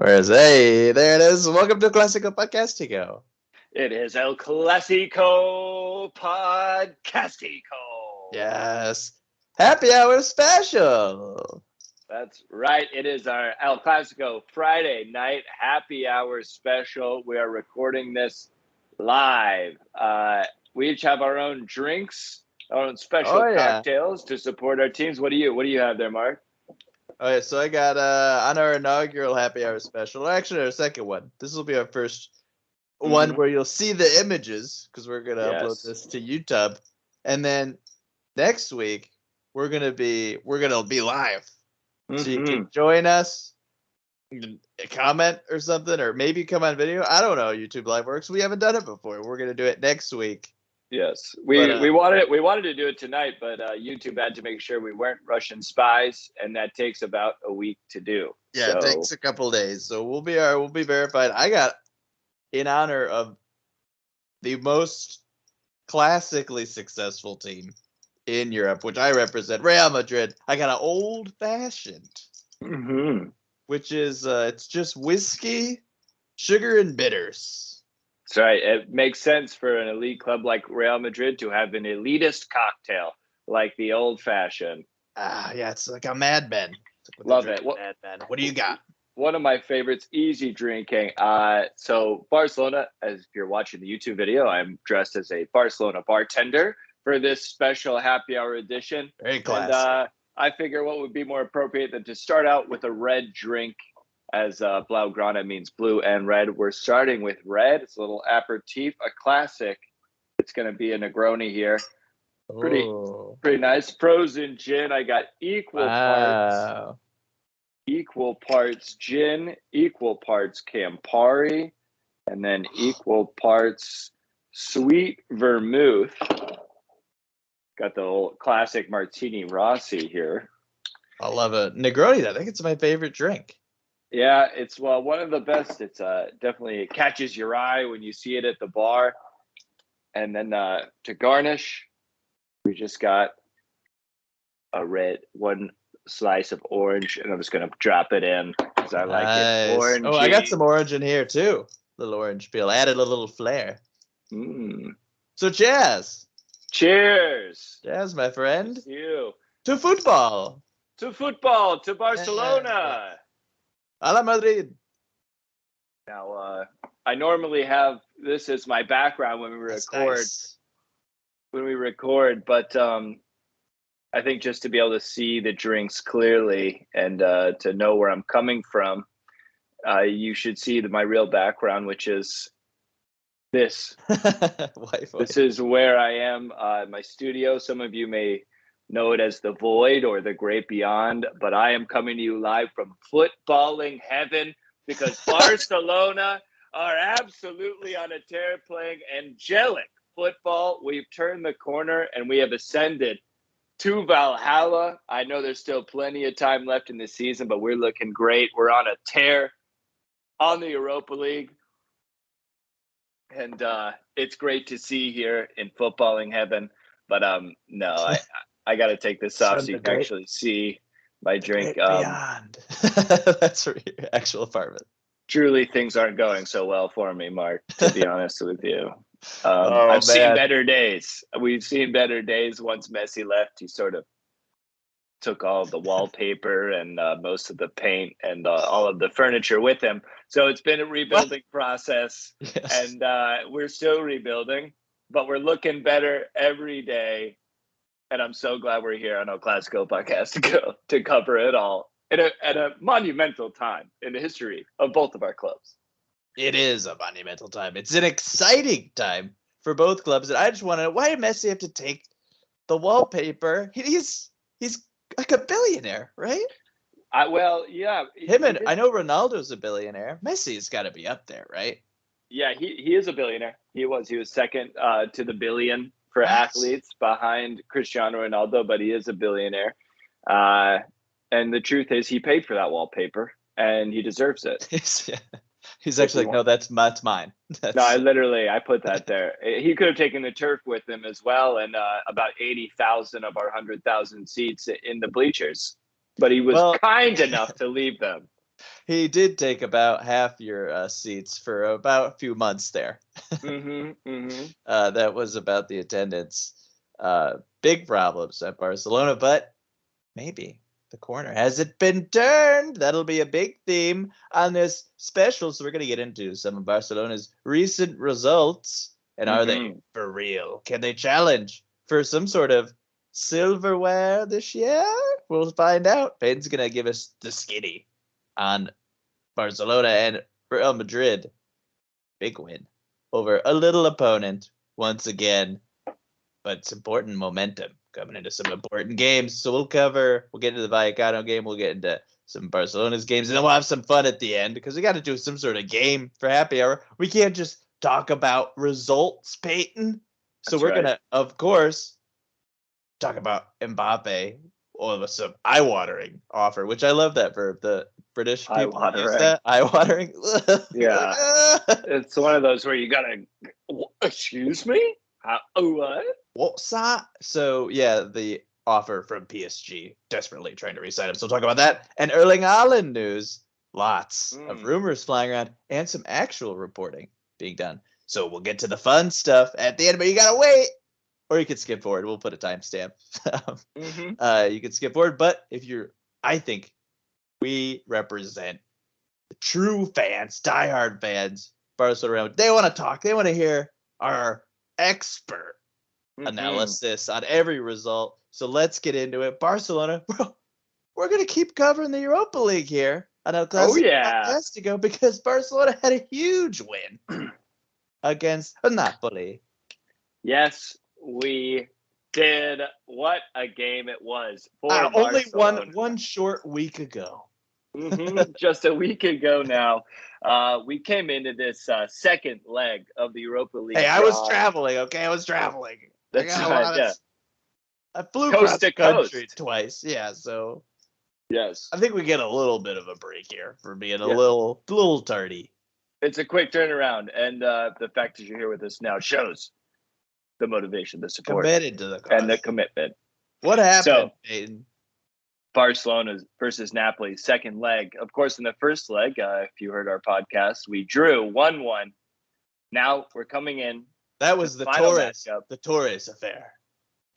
Hey, there it is. Welcome to Clasico Podcastico. It is El Clasico Podcastico. Yes. Happy hour special. That's right. It is our El Clasico Friday night happy hour special. We are recording this live. We each have our own drinks, our own special cocktails to support our teams. What do you have there, Mark? Okay, so I got on our inaugural happy hour special, or actually our second one. This will be our first one where you'll see the images because we're gonna upload this to YouTube, and then next week we're gonna be live, so you can join us, you can comment or something, or maybe come on video. I don't know how YouTube Live works. We haven't done it before. We're gonna do it next week. Yes, we wanted to do it tonight, but YouTube had to make sure we weren't Russian spies, and that takes about a week to do. Yeah, it takes a couple days, so we'll be verified. I got, in honor of the most classically successful team in Europe, which I represent, Real Madrid. I got an old fashioned, which is it's just whiskey, sugar, and bitters. That's right. It makes sense for an elite club like Real Madrid to have an elitist cocktail like the old fashioned. Yeah, it's like a Mad Men. Love it. Mad Men. What do you got? One of my favorites, easy drinking. So Barcelona, as if you're watching the YouTube video, I'm dressed as a Barcelona bartender for this special happy hour edition. Very classy. And I figure what would be more appropriate than to start out with a red drink, as Blaugrana means blue and red. We're starting with red. It's a little aperitif, a classic. It's going to be a Negroni here. Pretty nice. Frozen gin. I got equal parts gin, equal parts Campari, and then equal parts sweet vermouth. Got the old classic Martini Rossi here. I love it. Negroni, I think it's my favorite drink. Yeah, it's one of the best. It's definitely, it catches your eye when you see it at the bar. And then to garnish, we just got one slice of orange, and I'm just gonna drop it in because I like it. Orange. Oh, I got some orange in here too. Little orange peel, added a little flair. So Jazz. Cheers. Jazz, my friend. To you. To football. To Barcelona. A la Madrid. Now, I normally have this as my background when we record. Nice. When we record, but I think just to be able to see the drinks clearly and to know where I'm coming from, you should see my real background, which is this. This is where I am, my studio. Some of you may know it as the Void or the Great Beyond, but I am coming to you live from footballing heaven because Barcelona are absolutely on a tear, playing angelic football. We've turned the corner and we have ascended to Valhalla. I know there's still plenty of time left in the season, but we're looking great. We're on a tear on the Europa League. And it's great to see here in footballing heaven. But no, I got to take this off so you can actually see my drink. Beyond. That's for your actual apartment. Truly, things aren't going so well for me, Mark, to be honest with you. I've seen better days. We've seen better days. Once Messi left, he sort of took all of the wallpaper and most of the paint and all of the furniture with him. So it's been a rebuilding process, and we're still rebuilding, but we're looking better every day. And I'm so glad we're here on El Clasico Podcast to cover it all at a monumental time in the history of both of our clubs. It is a monumental time. It's an exciting time for both clubs. And I just want to know, why did Messi have to take the wallpaper? He's like a billionaire, right? Well, yeah. I know Ronaldo's a billionaire. Messi's got to be up there, right? Yeah, he is a billionaire. He was second to the billion for athletes behind Cristiano Ronaldo, but he is a billionaire. And the truth is, he paid for that wallpaper, and he deserves it. He's actually like, no, that's mine. No, I put that there. He could have taken the turf with him as well, and about 80,000 of our 100,000 seats in the bleachers. But he was kind enough to leave them. He did take about half your seats for about a few months there. That was about the attendance. Big problems at Barcelona, but maybe the corner has it been turned. That'll be a big theme on this special. So we're going to get into some of Barcelona's recent results. And are they for real? Can they challenge for some sort of silverware this year? We'll find out. Payton's going to give us the skinny on Barcelona and Real Madrid. Big win over a little opponent once again. But it's important momentum coming into some important games. So we'll get into the Vallecano game. We'll get into some Barcelona's games. And then we'll have some fun at the end because we got to do some sort of game for happy hour. We can't just talk about results, Payton. So we're going to, of course, talk about Mbappe or some eye-watering offer, which I love that verb. The British people use that. Eye-watering. Yeah. It's one of those where you got to, excuse me? What? What's that? So, yeah, the offer from PSG, desperately trying to re-sign him. So we'll talk about that. And Erling Haaland news. Lots of rumors flying around and some actual reporting being done. So we'll get to the fun stuff at the end, but you got to wait. Or you could skip forward. We'll put a timestamp. You could skip forward. But I think we represent the true fans, diehard fans, Barcelona. They want to talk. They want to hear our expert analysis on every result. So let's get into it. Barcelona, we're going to keep covering the Europa League here on El Clasico because Barcelona had a huge win against Napoli. Yes, we did. What a game it was for only one short week ago. Just a week ago now. We came into this second leg of the Europa League. Hey, I was traveling, okay? I was traveling. That's right, I flew across the country twice. Yeah, so yes. I think we get a little bit of a break here for being a little tardy. It's a quick turnaround, and the fact that you're here with us now shows the motivation, the support, committed to the cause. And the commitment. What happened, Payton? Barcelona versus Napoli, second leg. Of course, in the first leg, if you heard our podcast, we drew 1-1. Now we're coming in. That was the Torres affair.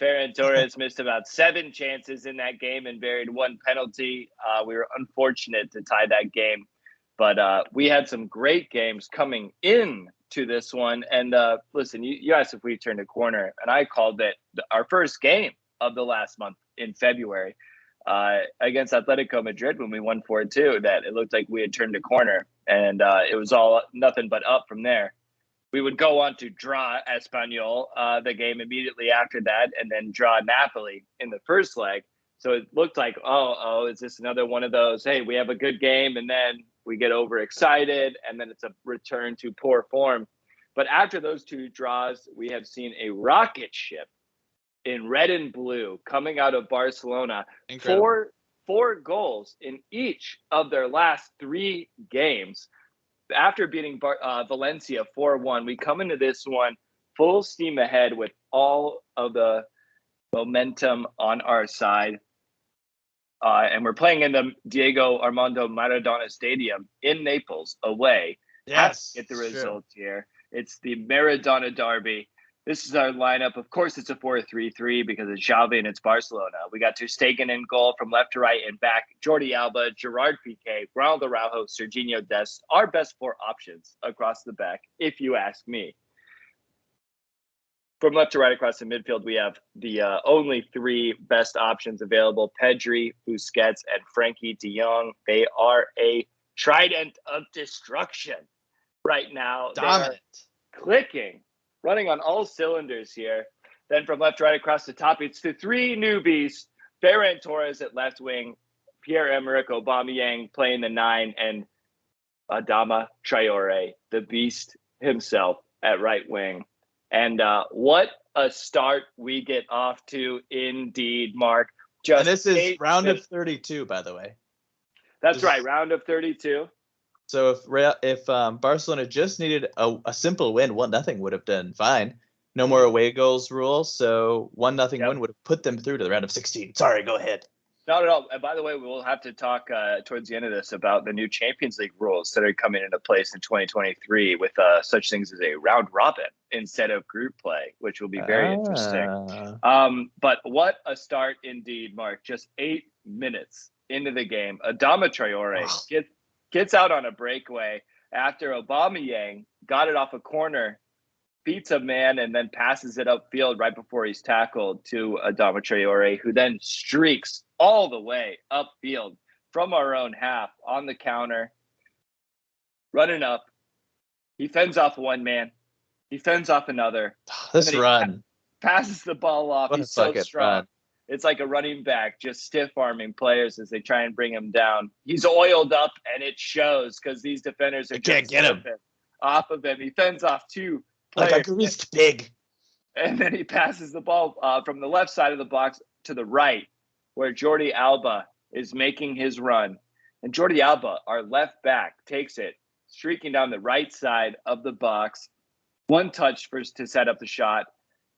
Ferran Torres missed about 7 chances in that game and buried 1 penalty. We were unfortunate to tie that game, but we had some great games coming in to this one. And listen, you asked if we turned a corner, and I called it our first game of the last month in February against Atletico Madrid when we won 4-2, that it looked like we had turned a corner, and it was all nothing but up from there. We would go on to draw Espanyol the game immediately after that, and then draw Napoli in the first leg. So it looked like, is this another one of those, hey, we have a good game, and then we get overexcited, and then it's a return to poor form. But after those 2 draws, we have seen a rocket ship in red and blue coming out of Barcelona. Incredible. 4 goals in each of their last 3 games. After beating Valencia 4-1, we come into this one full steam ahead with all of the momentum on our side. And we're playing in the Diego Armando Maradona Stadium in Naples away. Yes. Get the results here. It's the Maradona Derby. This is our lineup. Of course, it's a 4-3-3 because it's Xavi and it's Barcelona. We got Ter Stegen in goal from left to right and back. Jordi Alba, Gerard Piqué, Ronald Araujo, Serginho Dest. Our best 4 options across the back, if you ask me. From left to right across the midfield, we have the only 3 best options available: Pedri, Busquets, and Frankie de Jong. They are a trident of destruction right now. Dominant. They are clicking, running on all cylinders here. Then from left to right across the top, it's the 3 newbies: Ferran Torres at left wing, Pierre-Emerick Aubameyang playing the 9, and Adama Traore, the beast himself, at right wing. And what a start we get off to, indeed, Mark. And this is round of 32, by the way. That's right, round of 32. So if Barcelona just needed a simple win, 1-0 would have done fine. No more away goals rule, so 1-0 win would have put them through to the round of 16. Sorry, go ahead. Not at all. And by the way, we'll have to talk towards the end of this about the new Champions League rules that are coming into place in 2023 with such things as a round robin instead of group play, which will be very interesting. But what a start indeed, Mark. Just 8 minutes into the game, Adama Traore gets out on a breakaway after Aubameyang got it off a corner, beats a man, and then passes it upfield right before he's tackled to Adama Traore, who then streaks all the way upfield from our own half on the counter, running up. He fends off one man. He fends off another. This run. Passes the ball off. What He's so strong. Run. It's like a running back, just stiff-arming players as they try and bring him down. He's oiled up, and it shows because these defenders are can't get him off of him. He fends off two players. Like a greased pig. And then he passes the ball from the left side of the box to the right, where Jordi Alba is making his run. And Jordi Alba, our left back, takes it, streaking down the right side of the box. One touch to set up the shot.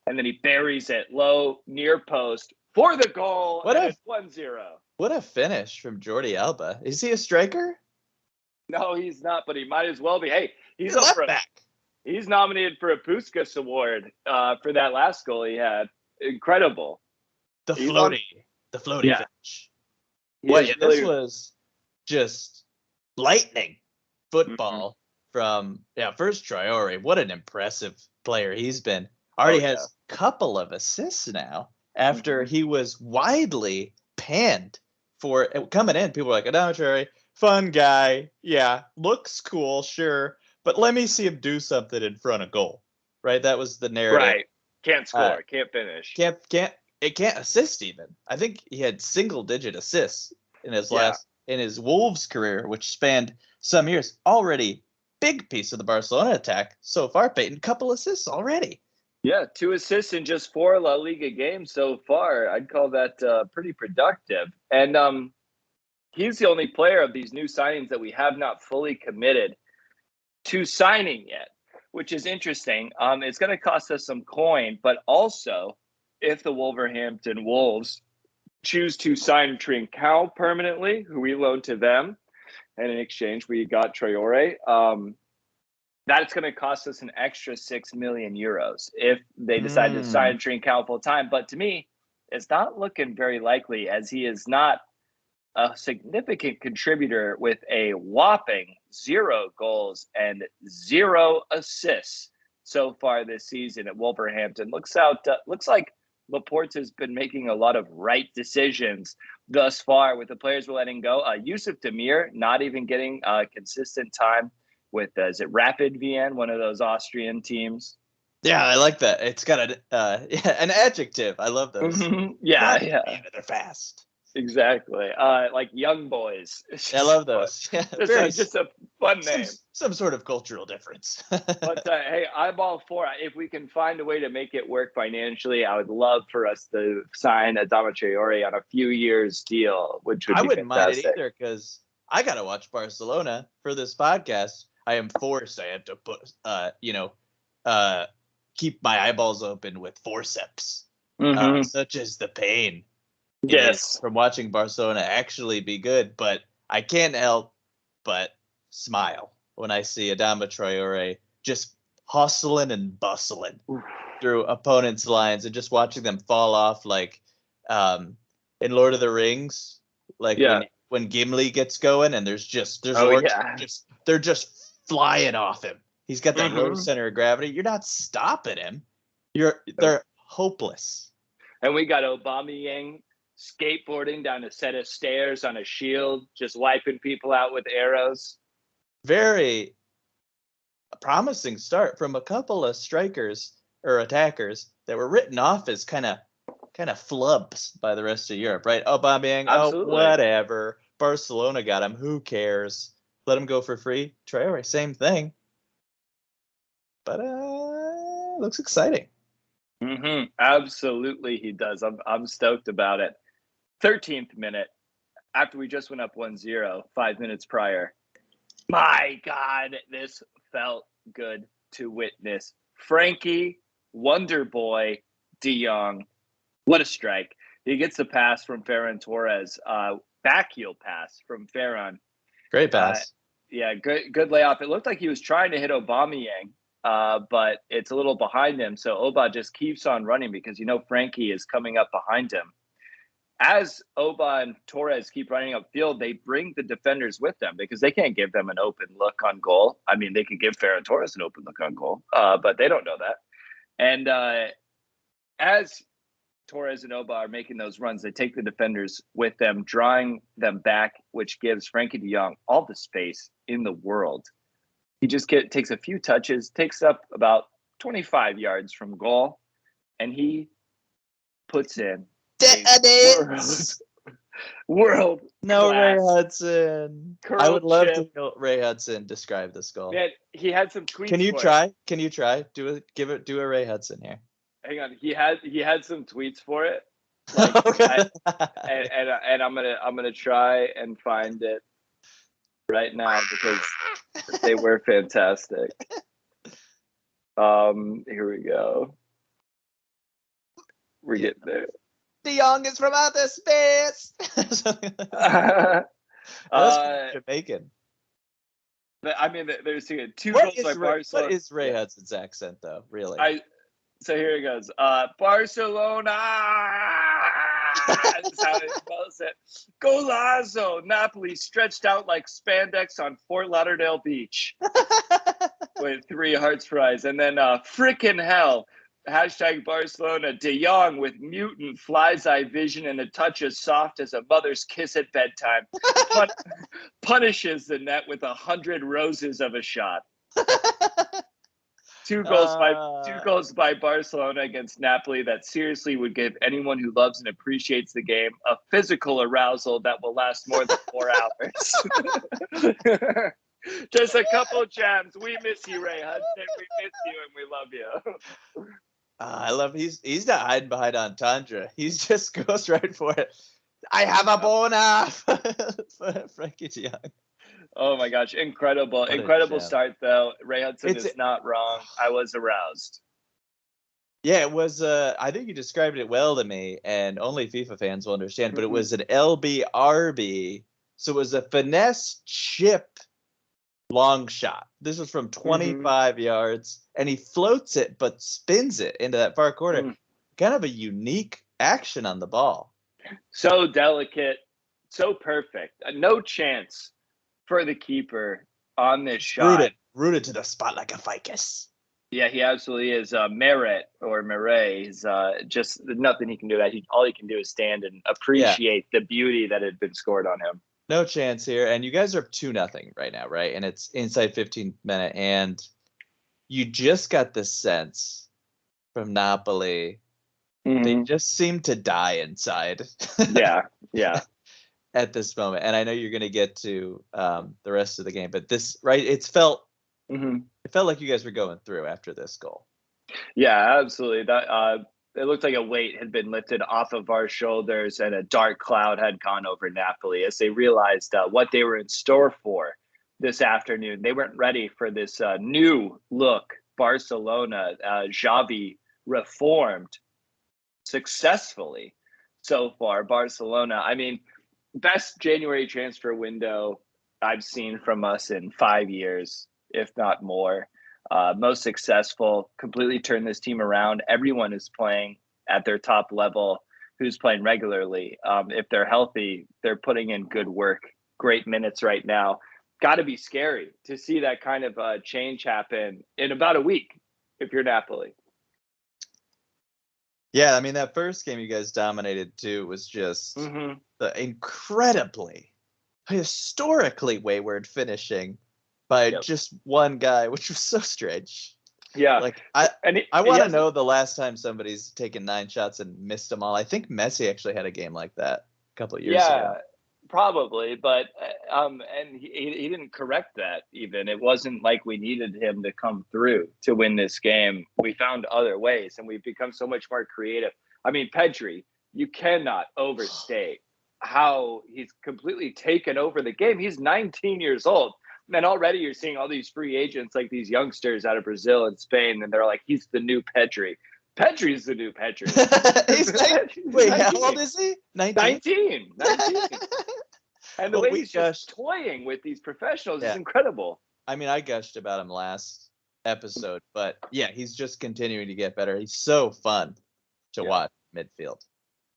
And then he buries it low, near post for the goal. It's 1-0. What a finish from Jordi Alba. Is he a striker? No, he's not, but he might as well be. Hey, he's a left back. He's nominated for a Puskas Award for that last goal he had. Incredible. The floaty finish. This was just lightning football from first Traore. What an impressive player he's been. Already has a couple of assists now after he was widely panned for coming in. People were like, Adama Traore, fun guy. Yeah, looks cool, sure. But let me see him do something in front of goal, right? That was the narrative. Right. Can't score. Can't finish. Can't assist even. I think he had single-digit assists in his Wolves career, which spanned some years. Already big piece of the Barcelona attack so far, Payton. Couple assists already. Yeah, 2 assists in just 4 La Liga games so far. I'd call that pretty productive. And he's the only player of these new signings that we have not fully committed to signing yet, which is interesting. It's going to cost us some coin, but also if the Wolverhampton Wolves choose to sign Trincao permanently, who we loaned to them, and in exchange we got Traore, that's going to cost us an extra 6 million euros if they decide to sign Trincao full time. But to me, it's not looking very likely, as he is not a significant contributor with a whopping 0 goals and 0 assists so far this season at Wolverhampton. Looks like Laporte has been making a lot of right decisions thus far with the players we're letting go. Yusuf Demir not even getting consistent time with, is it Rapid Vienna, one of those Austrian teams? Yeah, I like that. It's got an adjective. I love those. Yeah. They're fast. Exactly. Like young boys. I love those. Yeah, just a fun name. Some sort of cultural difference. But hey, I'm all for it. If we can find a way to make it work financially, I would love for us to sign Adama Traore on a few years deal, which would be I wouldn't fantastic. mind it either, because I got to watch Barcelona for this podcast. I am forced. I have to put, keep my eyeballs open with forceps, such as the pain. Yes, from watching Barcelona actually be good, but I can't help but smile when I see Adama Traore just hustling and bustling through opponents' lines and just watching them fall off, like in Lord of the Rings, like when Gimli gets going and there's orcs, they're just flying off him. He's got that low center of gravity. You're not stopping him. They're hopeless. And we got Aubameyang skateboarding down a set of stairs on a shield, just wiping people out with arrows. Very promising start from a couple of strikers or attackers that were written off as kind of flubs by the rest of Europe, right? Aubameyang, whatever. Barcelona got him. Who cares? Let him go for free. Traore, same thing. But looks exciting. Absolutely, he does. I'm stoked about it. 13th minute, after we just went up 1-0, 5 minutes prior. My God, this felt good to witness. Frankie, Wonder Boy, De Jong. What a strike. He gets the pass from Ferran Torres, back heel pass from Ferran. Great pass. Good layoff. It looked like he was trying to hit Aubameyang, but it's a little behind him. So Oba just keeps on running because Frankie is coming up behind him. As Oba and Torres keep running upfield, they bring the defenders with them because they can't give them an open look on goal. I mean, they could give Ferran Torres an open look on goal, but they don't know that. And as Torres and Oba are making those runs, they take the defenders with them, drawing them back, which gives Frankie de Jong all the space in the world. He just takes a few touches, takes up about 25 yards from goal, and he puts in world no class. Ray Hudson. I would love to hear Ray Hudson describe this goal. Man, he had some tweets. Can you try? Can you try? Do a Ray Hudson here. Hang on, he had some tweets for it, like, and I'm gonna try and find it right now because they were fantastic. Here we go. We're getting there. De Jong is from outer space. That's Jamaican. I mean, there's two goals by Barcelona. What is Ray Hudson's accent, though? Really? So here it goes. Barcelona. That's how it spells it. Golazo. Napoli stretched out like spandex on Fort Lauderdale Beach with 3 hearts fries. And then frickin' hell. Hashtag Barcelona. De Jong with mutant fly's eye vision and a touch as soft as a mother's kiss at bedtime. Punishes the net with 100 roses of a shot. Two goals by Barcelona against Napoli that seriously would give anyone who loves and appreciates the game a physical arousal that will last more than 4 hours. Just a couple jams. We miss you, Ray Hudson. We miss you and we love you. I love he's not hiding behind entendre. He just goes right for it. I have a boner for Frankie de Jong. Oh my gosh, incredible start though. Ray Hudson is not wrong. I was aroused. Yeah, it was I think you described it well to me, and only FIFA fans will understand, but it was an LBRB, so it was a finesse chip long shot. This was from 25 yards, and he floats it but spins it into that far corner. Kind of a unique action on the ball. So delicate, so perfect. No chance for the keeper on this shot. Rooted to the spot like a ficus. Yeah, he absolutely is. Meret is just nothing he can do. All he can do is stand and appreciate the beauty that had been scored on him. No chance here. And you guys are 2-0 right now, right? And it's inside 15 minute. And you just got the sense from Napoli. They just seem to die inside. Yeah. At this moment, and I know you're going to get to the rest of the game, but it felt like you guys were going through after this goal. Yeah, absolutely. That it looked like a weight had been lifted off of our shoulders, and a dark cloud had gone over Napoli as they realized what they were in store for this afternoon. They weren't ready for this new look Barcelona. Xavi reformed successfully so far. Barcelona, I mean, best January transfer window I've seen from us in 5 years, if not more. Most successful, completely turned this team around. Everyone is playing at their top level who's playing regularly. If they're healthy, they're putting in good work, great minutes right now. Got to be scary to see that kind of change happen in about a week if you're Napoli. Yeah, I mean, that first game you guys dominated too was just the incredibly, historically wayward finishing by just one guy, which was so strange. Yeah. Like, I want to know the last time somebody's taken 9 shots and missed them all. I think Messi actually had a game like that a couple of years ago. Yeah, probably. But, and he didn't correct that even. It wasn't like we needed him to come through to win this game. We found other ways, and we've become so much more creative. I mean, Pedri, you cannot overstate how he's completely taken over the game. He's 19 years old. And already you're seeing all these free agents, like these youngsters out of Brazil and Spain, and they're like, he's the new Pedri. Pedri's the new Pedri. Wait, how old is he? 19. And the way he's just gushed. toying with these professionals is incredible. I mean, I gushed about him last episode, but yeah, he's just continuing to get better. He's so fun to watch midfield.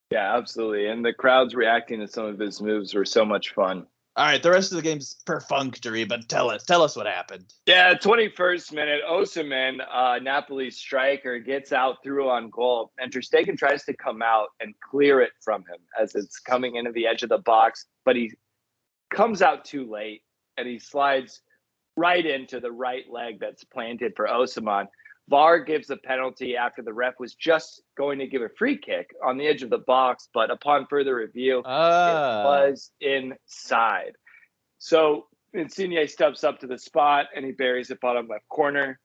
Yeah, absolutely. And the crowds reacting to some of his moves were so much fun. All right, the rest of the game's perfunctory, but tell us what happened. Yeah, 21st minute, Osimhen, Napoli's striker, gets out through on goal, and Ter Stegen tries to come out and clear it from him as it's coming into the edge of the box, but he comes out too late, and he slides right into the right leg that's planted for Osimhen. VAR gives a penalty after the ref was just going to give a free kick on the edge of the box, but upon further review, it was inside. So Insigne steps up to the spot and he buries it bottom left corner.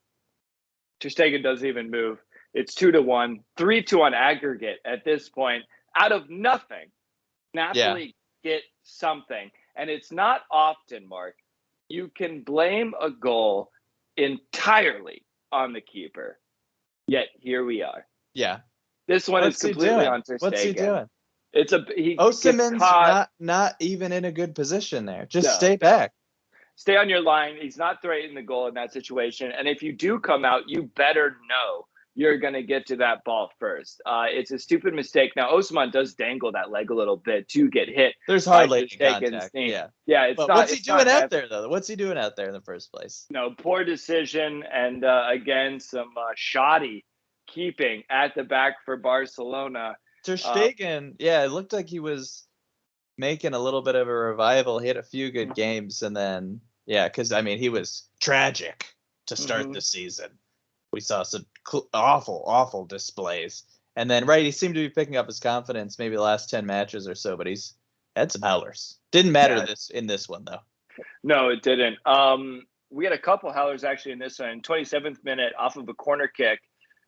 Ter Stegen doesn't even move. It's 2-1, 3-2 on aggregate at this point. Out of nothing, Napoli get something. And it's not often, Mark, you can blame a goal entirely on the keeper. Yet here we are. Yeah. This one is completely on Ter Stegen. What's he doing? Osimhen's not even in a good position there. Just stay back. Stay on your line. He's not threatening the goal in that situation. And if you do come out, you better know you're going to get to that ball first. It's a stupid mistake. Now, Osimhen does dangle that leg a little bit to get hit. There's hardly contact. Yeah, it's but not. What's he doing out there, though? What's he doing out there in the first place? No, poor decision. And again, some shoddy keeping at the back for Barcelona. Ter Stegen, it looked like he was making a little bit of a revival. He had a few good games, and then because I mean he was tragic to start the season. We saw some awful displays, and then he seemed to be picking up his confidence maybe the last 10 matches or so. But he's had some howlers. Didn't matter in this one though. No, it didn't. We had a couple howlers actually in this one. 27th minute off of a corner kick.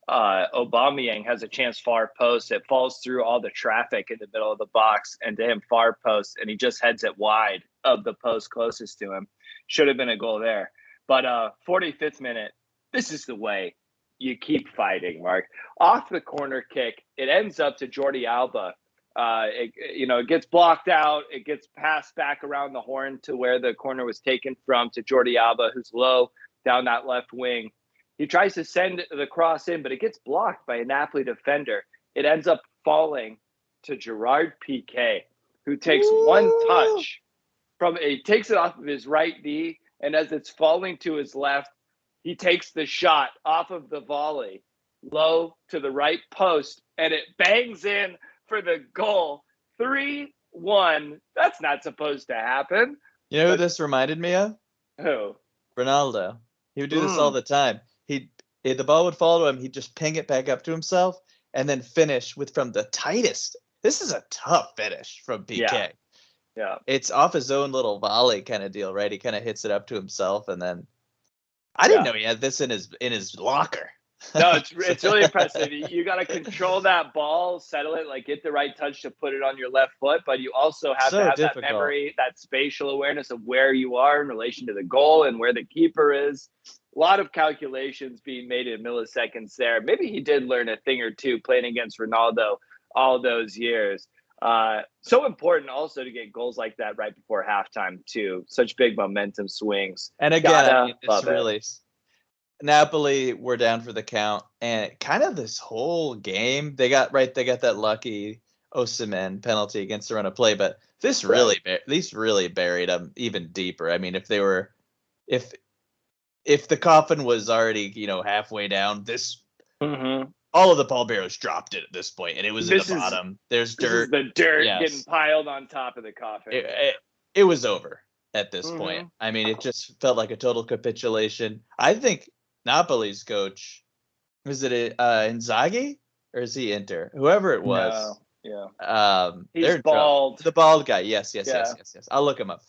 Aubameyang has a chance far post. It falls through all the traffic in the middle of the box and to him far post, and he just heads it wide of the post closest to him. Should have been a goal there. But 45th minute, this is the way you keep fighting, Mark. Off the corner kick, it ends up to Jordi Alba. It gets blocked out. It gets passed back around the horn to where the corner was taken from to Jordi Alba, who's low down that left wing. He tries to send the cross in, but it gets blocked by a Napoli defender. It ends up falling to Gerard Piqué, who takes one touch takes it off of his right knee, and as it's falling to his left, he takes the shot off of the volley, low to the right post, and it bangs in for the goal. 3-1. That's not supposed to happen. You know who this reminded me of? Who? Ronaldo. He would do this all the time. The ball would fall to him. He'd just ping it back up to himself and then finish from the tightest. This is a tough finish from Piqué. Yeah. It's off his own little volley kind of deal, right? He kind of hits it up to himself, and then I didn't know he had this in his locker. No, it's really impressive. You got to control that ball, settle it, get the right touch to put it on your left foot, but you also have to have that memory, that spatial awareness of where you are in relation to the goal and where the keeper is. A lot of calculations being made in milliseconds there. Maybe he did learn a thing or two playing against Ronaldo all those years. So important also to get goals like that right before halftime too. Such big momentum swings. And again, it's really Napoli were down for the count, and kind of this whole game they got that lucky Osimhen penalty against the run of play, but this really buried them even deeper. I mean, if the coffin was already halfway down, all of the pallbearers dropped it at this point, and it was in the bottom. There's dirt. The dirt getting piled on top of the coffin. It was over at this point. I mean, it just felt like a total capitulation. I think Napoli's coach, was it Inzaghi or is he Inter? Whoever it was. No, yeah. He's bald. The bald guy. Yes. I'll look him up.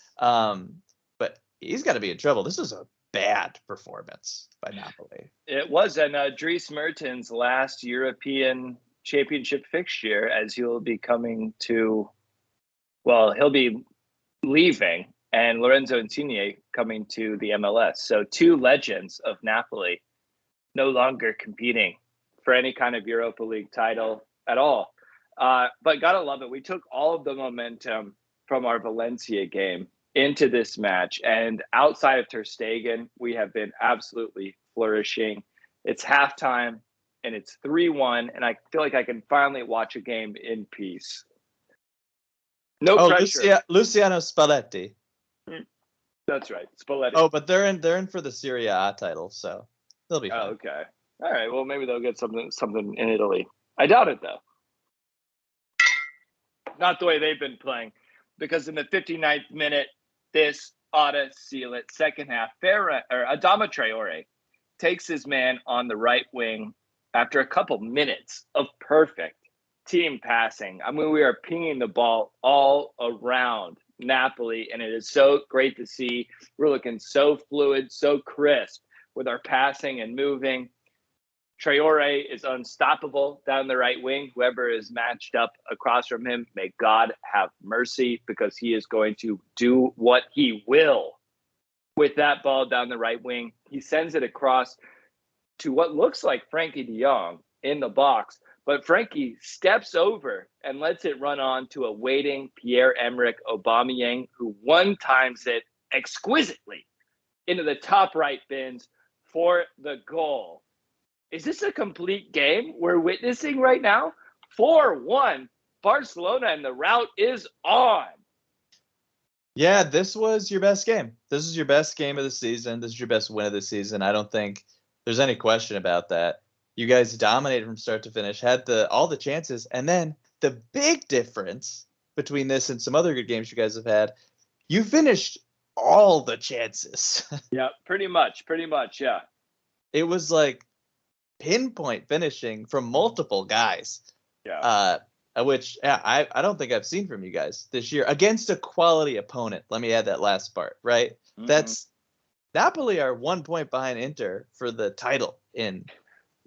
But he's got to be in trouble. This was a bad performance by Napoli. It was, and Dries Mertens' last European Championship fixture, as he'll be he'll be leaving, and Lorenzo Insigne coming to the MLS. So two legends of Napoli no longer competing for any kind of Europa League title at all. But gotta love it. We took all of the momentum from our Valencia game into this match, and outside of Ter Stegen, we have been absolutely flourishing. It's halftime, and it's 3-1, and I feel like I can finally watch a game in peace. No pressure. Luciano Spalletti. That's right, Spalletti. Oh, but they're in for the Serie A title, so they'll be fine. Oh, okay. All right. Well, maybe they'll get something in Italy. I doubt it, though. Not the way they've been playing, because in the 59th minute, this ought to seal it. Second half, Adama Traore takes his man on the right wing after a couple minutes of perfect team passing. I mean, we are pinging the ball all around Napoli, and it is so great to see. We're looking so fluid, so crisp with our passing and moving. Traore is unstoppable down the right wing. Whoever is matched up across from him, may God have mercy, because he is going to do what he will with that ball down the right wing. He sends it across to what looks like Frankie de Jong in the box, but Frankie steps over and lets it run on to a waiting Pierre-Emerick Aubameyang, who one-times it exquisitely into the top right bins for the goal. Is this a complete game we're witnessing right now? 4-1, Barcelona, and the route is on. Yeah, this was your best game. This is your best game of the season. This is your best win of the season. I don't think there's any question about that. You guys dominated from start to finish, had all the chances, and then the big difference between this and some other good games you guys have had, you finished all the chances. Yeah, pretty much, yeah. It was like pinpoint finishing from multiple guys. Yeah. Which I don't think I've seen from you guys this year against a quality opponent. Let me add that last part, right? Mm-hmm. That's Napoli are 1 point behind Inter for the title in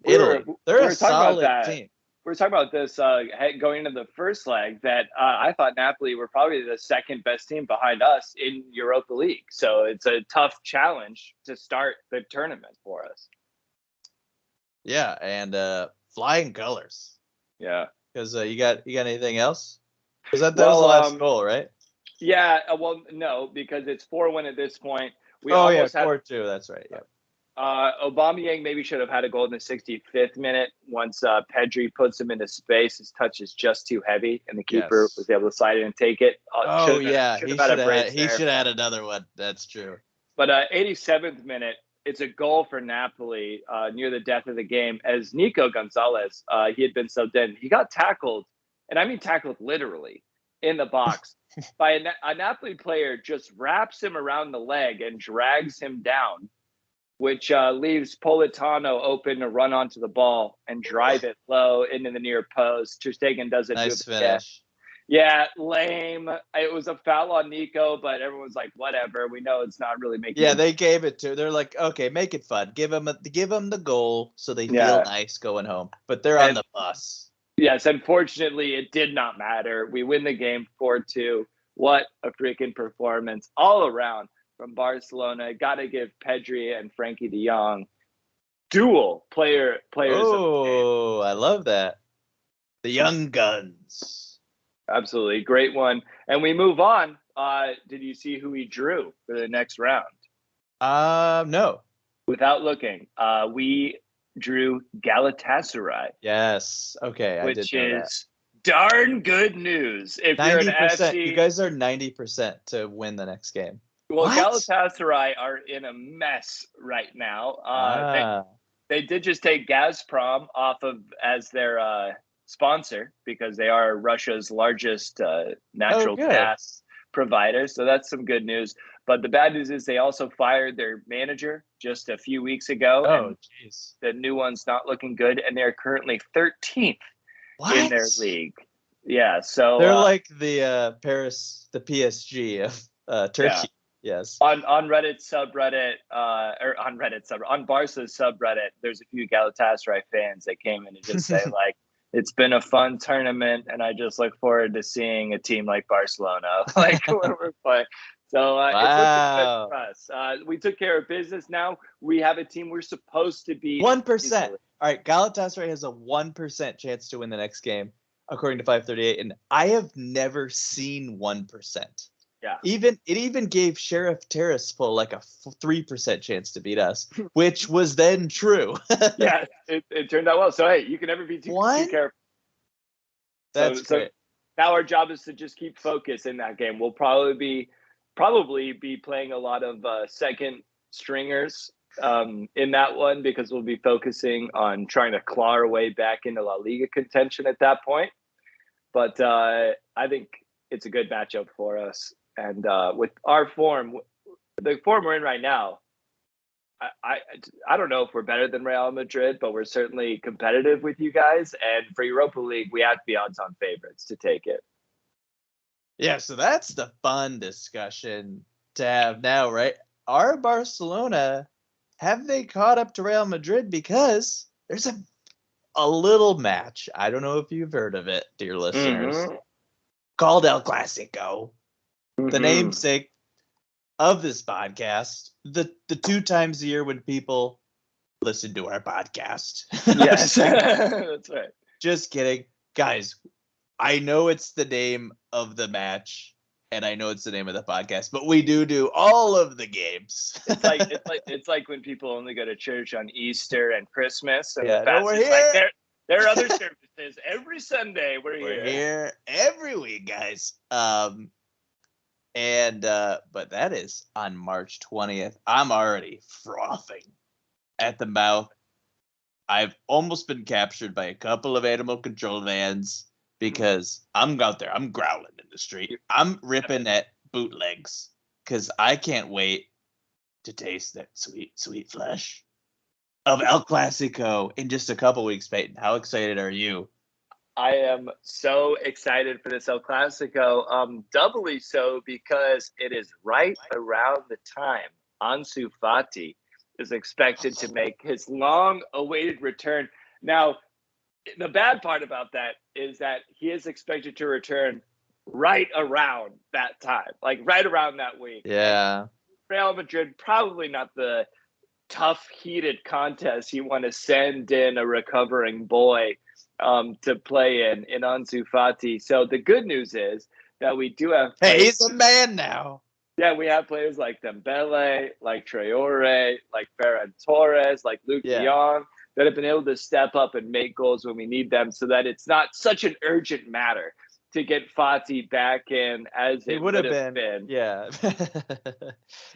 Italy. They're a solid team. We were talking about this going into the first leg, that I thought Napoli were probably the second best team behind us in Europa League. So it's a tough challenge to start the tournament for us. Yeah, and flying colors. Yeah. Because you got anything else? Because that was the last goal, right? Yeah. Well, no, because it's 4-1 at this point. We almost 4-2. That's right. Yeah. Aubameyang maybe should have had a goal in the 65th minute. Once Pedri puts him into space, his touch is just too heavy, and the keeper was able to slide in and take it. He should have had another one. That's true. But 87th minute, it's a goal for Napoli near the death of the game, as Nico Gonzalez, he had been subbed in. He got tackled, and I mean tackled literally, in the box by a Napoli player, just wraps him around the leg and drags him down, which leaves Politano open to run onto the ball and drive it low into the near post. Ter Stegen does it. Nice finish. Yeah, lame. It was a foul on Nico, but everyone's like, whatever. We know it's not really making. Yeah, they gave it to. They're like, okay, make it fun. Give them the goal so they feel nice going home. But they're on the bus. Yes, unfortunately, it did not matter. We win the game 4-2. What a freaking performance all around from Barcelona. Got to give Pedri and Frankie de Jong dual players. Oh, I love that. The young guns. Absolutely. Great one. And we move on. Did you see who he drew for the next round? No. Without looking. We drew Galatasaray. Yes. Okay. I did know that. Which is darn good news. If 90%, you're an FC, you guys are 90% to win the next game. Well, what? Galatasaray are in a mess right now. They did just take Gazprom off of as their sponsor, because they are Russia's largest natural gas provider. So that's some good news. But the bad news is they also fired their manager just a few weeks ago. Oh, jeez. The new one's not looking good, and they're currently 13th in their league. Yeah, so they're like the PSG of Turkey. Yeah. Yes. On Reddit subreddit, on Barca's subreddit, there's a few Galatasaray fans that came in and just say like, It's been a fun tournament, and I just look forward to seeing a team like Barcelona, like when we're playing. So it's looking good for us. We took care of business. Now we have a team we're supposed to be 1%. All right, Galatasaray has a 1% chance to win the next game, according to 538, and I have never seen 1%. Yeah. It even gave Sheriff Tiraspol like a 3% chance to beat us, which was then true. Yeah, it turned out well. So hey, you can never be too careful. That's great. Now our job is to just keep focus in that game. We'll probably be playing a lot of second stringers in that one, because we'll be focusing on trying to claw our way back into La Liga contention at that point. But I think it's a good matchup for us. And with our form, the form we're in right now, I don't know if we're better than Real Madrid, but we're certainly competitive with you guys. And for Europa League, we have to be odds-on favorites to take it. Yeah, so that's the fun discussion to have now, right? Are Barcelona, have they caught up to Real Madrid? Because there's a little match. I don't know if you've heard of it, dear listeners, called El Clasico. The namesake of this podcast, the 2 times a year when people listen to our podcast. Yes, that's right. Just kidding. Guys, I know it's the name of the match, and I know it's the name of the podcast, but we do all of the games. It's like when people only go to church on Easter and Christmas, and the pastor's like, there are other services every Sunday. We're here every week, guys. But that is on March 20th. I'm already frothing at the mouth. I've almost been captured by a couple of animal control vans because I'm out there. I'm growling in the street. I'm ripping at bootlegs because I can't wait to taste that sweet, sweet flesh of El Clasico in just a couple weeks, Peyton. How excited are you? I am so excited for this El Clasico, doubly so because it is right around the time Ansu Fati is expected to make his long-awaited return. Now, the bad part about that is that he is expected to return right around that time, like right around that week. Yeah. And Real Madrid, probably not the tough, heated contest you want to send in a recovering boy to play in Ansu Fati. So the good news is that we do have players. Hey, he's a man now. Yeah, we have players like Dembele, like Traore, like Ferran Torres, like Luke de Jong that have been able to step up and make goals when we need them, so that it's not such an urgent matter to get Fati back in as it would have been. Yeah.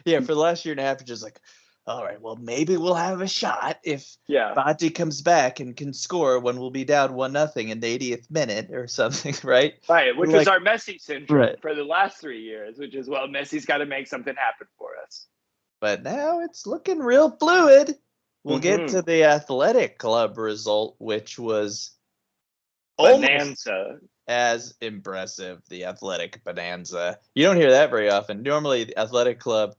Yeah, for the last year and a half, you're just like, all right, well, maybe we'll have a shot if Fati comes back and can score when we'll be down 1-0 in the 80th minute or something, right? Right, which was our Messi syndrome for the last 3 years, which is, well, Messi's got to make something happen for us. But now it's looking real fluid. We'll get to the Athletic Club result, which was bonanza. As impressive, the Athletic Bonanza. You don't hear that very often. Normally, the Athletic Club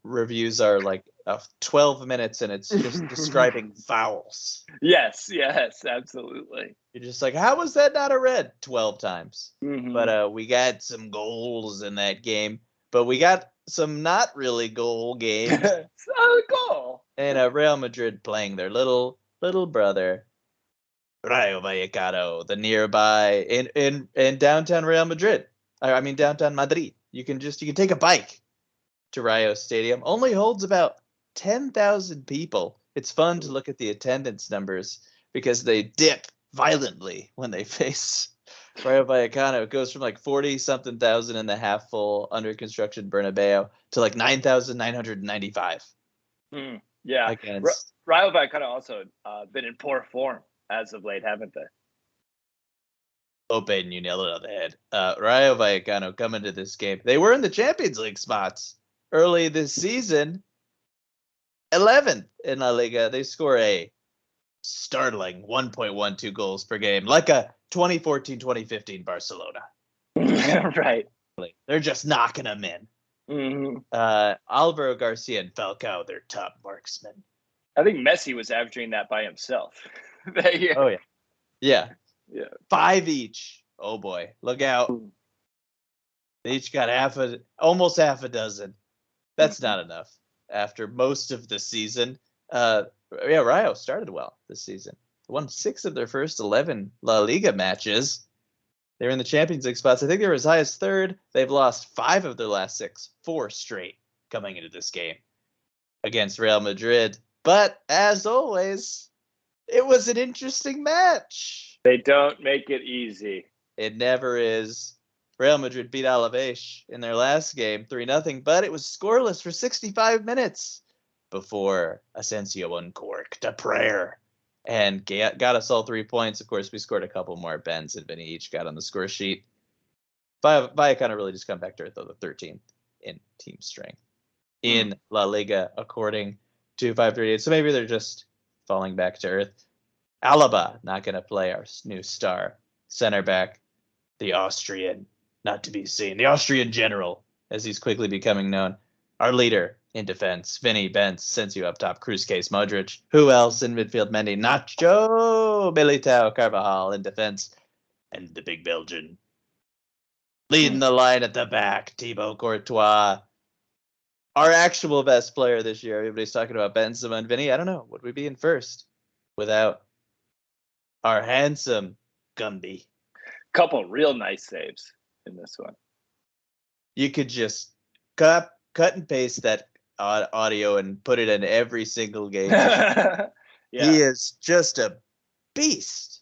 reviews are like 12 minutes, and it's just describing fouls. Yes, absolutely. You're just like, how was that not a red 12 times? But we got some goals in that game, but we got some not really goal games. Goal. And Real Madrid playing their little brother, Rayo Vallecano, the nearby in downtown Real Madrid. I mean downtown Madrid. You can take a bike to Rayo Stadium. Only holds about 10,000 people. It's fun to look at the attendance numbers because they dip violently when they face Rayo Vallecano. It goes from like 40-something thousand in the half full under construction Bernabeu to like 9,995. Yeah. Rayo Vallecano also been in poor form as of late, haven't they? Oh, Peyton, you nailed it on the head. Rayo Vallecano coming to this game. They were in the Champions League spots early this season. 11th in La Liga. They score a startling 1.12 goals per game, like a 2014-2015 Barcelona. Right. They're just knocking them in. Alvaro Garcia and Falcao, they're top marksmen. I think Messi was averaging that by himself that year. Oh, yeah. Yeah. Yeah. 5 each. Oh boy, look out. They each got almost half a dozen. That's not enough after most of the season. Rayo started well this season. They won 6 of their first 11 La Liga matches. They're in the Champions League spots. I think they were as high as 3rd. They've lost 5 of their last 6, 4 straight coming into this game against Real Madrid. But as always, it was an interesting match. They don't make it easy. It never is. Real Madrid beat Alaves in their last game 3-0, but it was scoreless for 65 minutes before Asensio uncorked a prayer and got us all 3 points. Of course, we scored a couple more. Benz and Vinny each got on the score sheet. Vallecano really just come back to earth, though, the 13th in team strength in La Liga, according to 538. So maybe they're just falling back to earth. Alaba not going to play, our new star center back, the Austrian, not to be seen, the Austrian general, as he's quickly becoming known. Our leader in defense, Vinny, Benz, Asensio up top, Cruz, Case, Modric. Who else in midfield? Mendy, Nacho, Militao, Carvajal in defense, and the big Belgian leading the line at the back, Thibaut Courtois. Our actual best player this year. Everybody's talking about Benzema and Vinny. I don't know. Would we be in first without our handsome Gumby? Couple real nice saves in this one. You could just cut and paste that audio and put it in every single game. Yeah. He is just a beast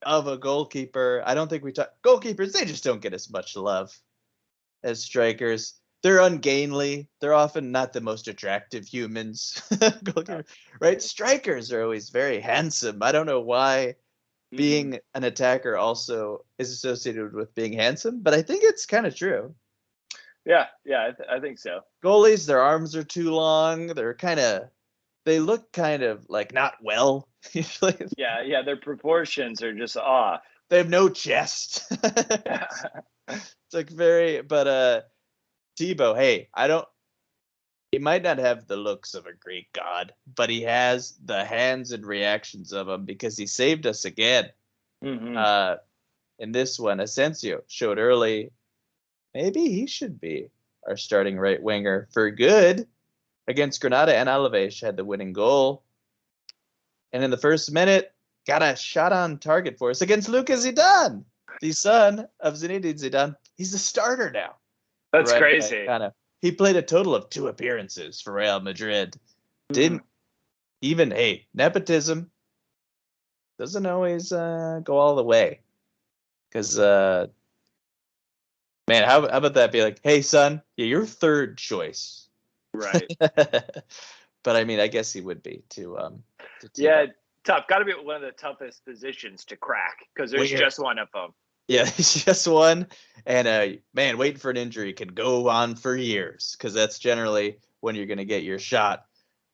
of a goalkeeper. I don't think we talk goalkeepers. They just don't get as much love as strikers. They're ungainly. They're often not the most attractive humans. Right? Strikers are always very handsome. I don't know why being an attacker also is associated with being handsome, but I think it's kind of true. Yeah, I think so. Goalies, their arms are too long. They look kind of like not well. Usually. Yeah, their proportions are just off. They have no chest. It's like but Thibaut, hey, he might not have the looks of a Greek god, but he has the hands and reactions of him because he saved us again. In this one, Asensio showed early, maybe he should be our starting right winger for good. Against Granada, and Alaves had the winning goal. And in the first minute, got a shot on target for us against Lucas Zidane, the son of Zinedine Zidane. He's the starter now. That's crazy. He played a total of 2 appearances for Real Madrid. Didn't even, nepotism doesn't always go all the way. Because, man, how about that be like, hey, son, you're 3rd choice. Right. But I mean, I guess he would be to tough. Got to be one of the toughest positions to crack because there's just one of them. Yeah, it's just one. And man, waiting for an injury can go on for years because that's generally when you're going to get your shot.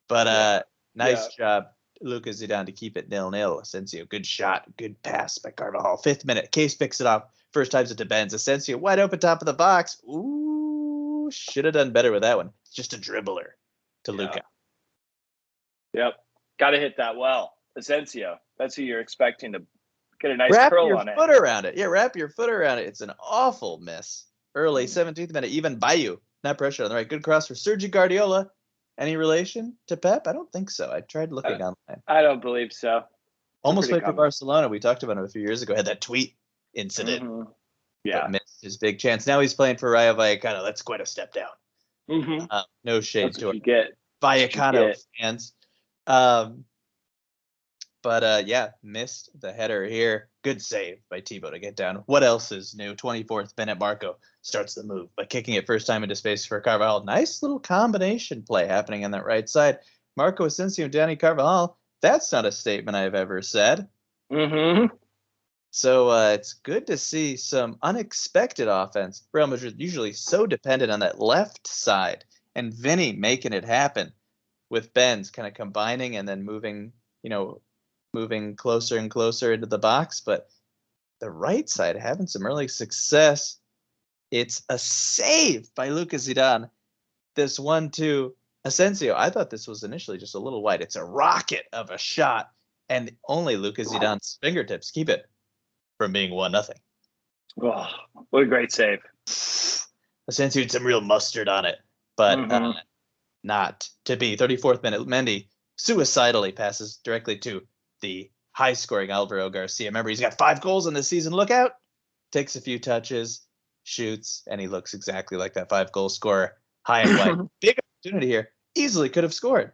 But nice job, Lucas Zidane, to keep it 0-0. Asensio, good shot, good pass by Carvajal. 5th minute, Case picks it off. First time's it to Benz. Asensio wide open top of the box. Ooh, should have done better with that one. It's just a dribbler to Luka. Yep, got to hit that well. Asensio, that's who you're expecting to get a nice curl on it. Wrap your foot around it. Yeah, wrap your foot around it. It's an awful miss. Early, 17th minute, even Bayu. Not pressure on the right. Good cross for Sergio Guardiola. Any relation to Pep? I don't think so. I tried looking online. I don't believe so. Almost played for Barcelona. We talked about him a few years ago. Had that tweet incident. Yeah. But missed his big chance. Now he's playing for Rayo Vallecano. That's quite a step down. No shade to Vallecano fans. But missed the header here. Good save by Thibaut to get down. What else is new? 24th minute, Marco starts the move by kicking it first time into space for Carvajal. Nice little combination play happening on that right side. Marco Asensio and Danny Carvajal. That's not a statement I've ever said. So it's good to see some unexpected offense. Real Madrid usually so dependent on that left side, and Vinny making it happen with Benz kind of combining and then moving closer and closer into the box. But the right side having some early success. It's a save by Lucas Zidane. This 1-2 Asensio. I thought this was initially just a little wide. It's a rocket of a shot, and only Lucas Zidane's fingertips keep it. from being 1-0. Oh, what a great save. Asensio had some real mustard on it, but not to be. 34th minute, Mendy suicidally passes directly to the high-scoring Alvaro Garcia. Remember, he's got 5 goals in this season. Look out! Takes a few touches, shoots, and he looks exactly like that 5-goal scorer. High and wide. Big opportunity here. Easily could have scored.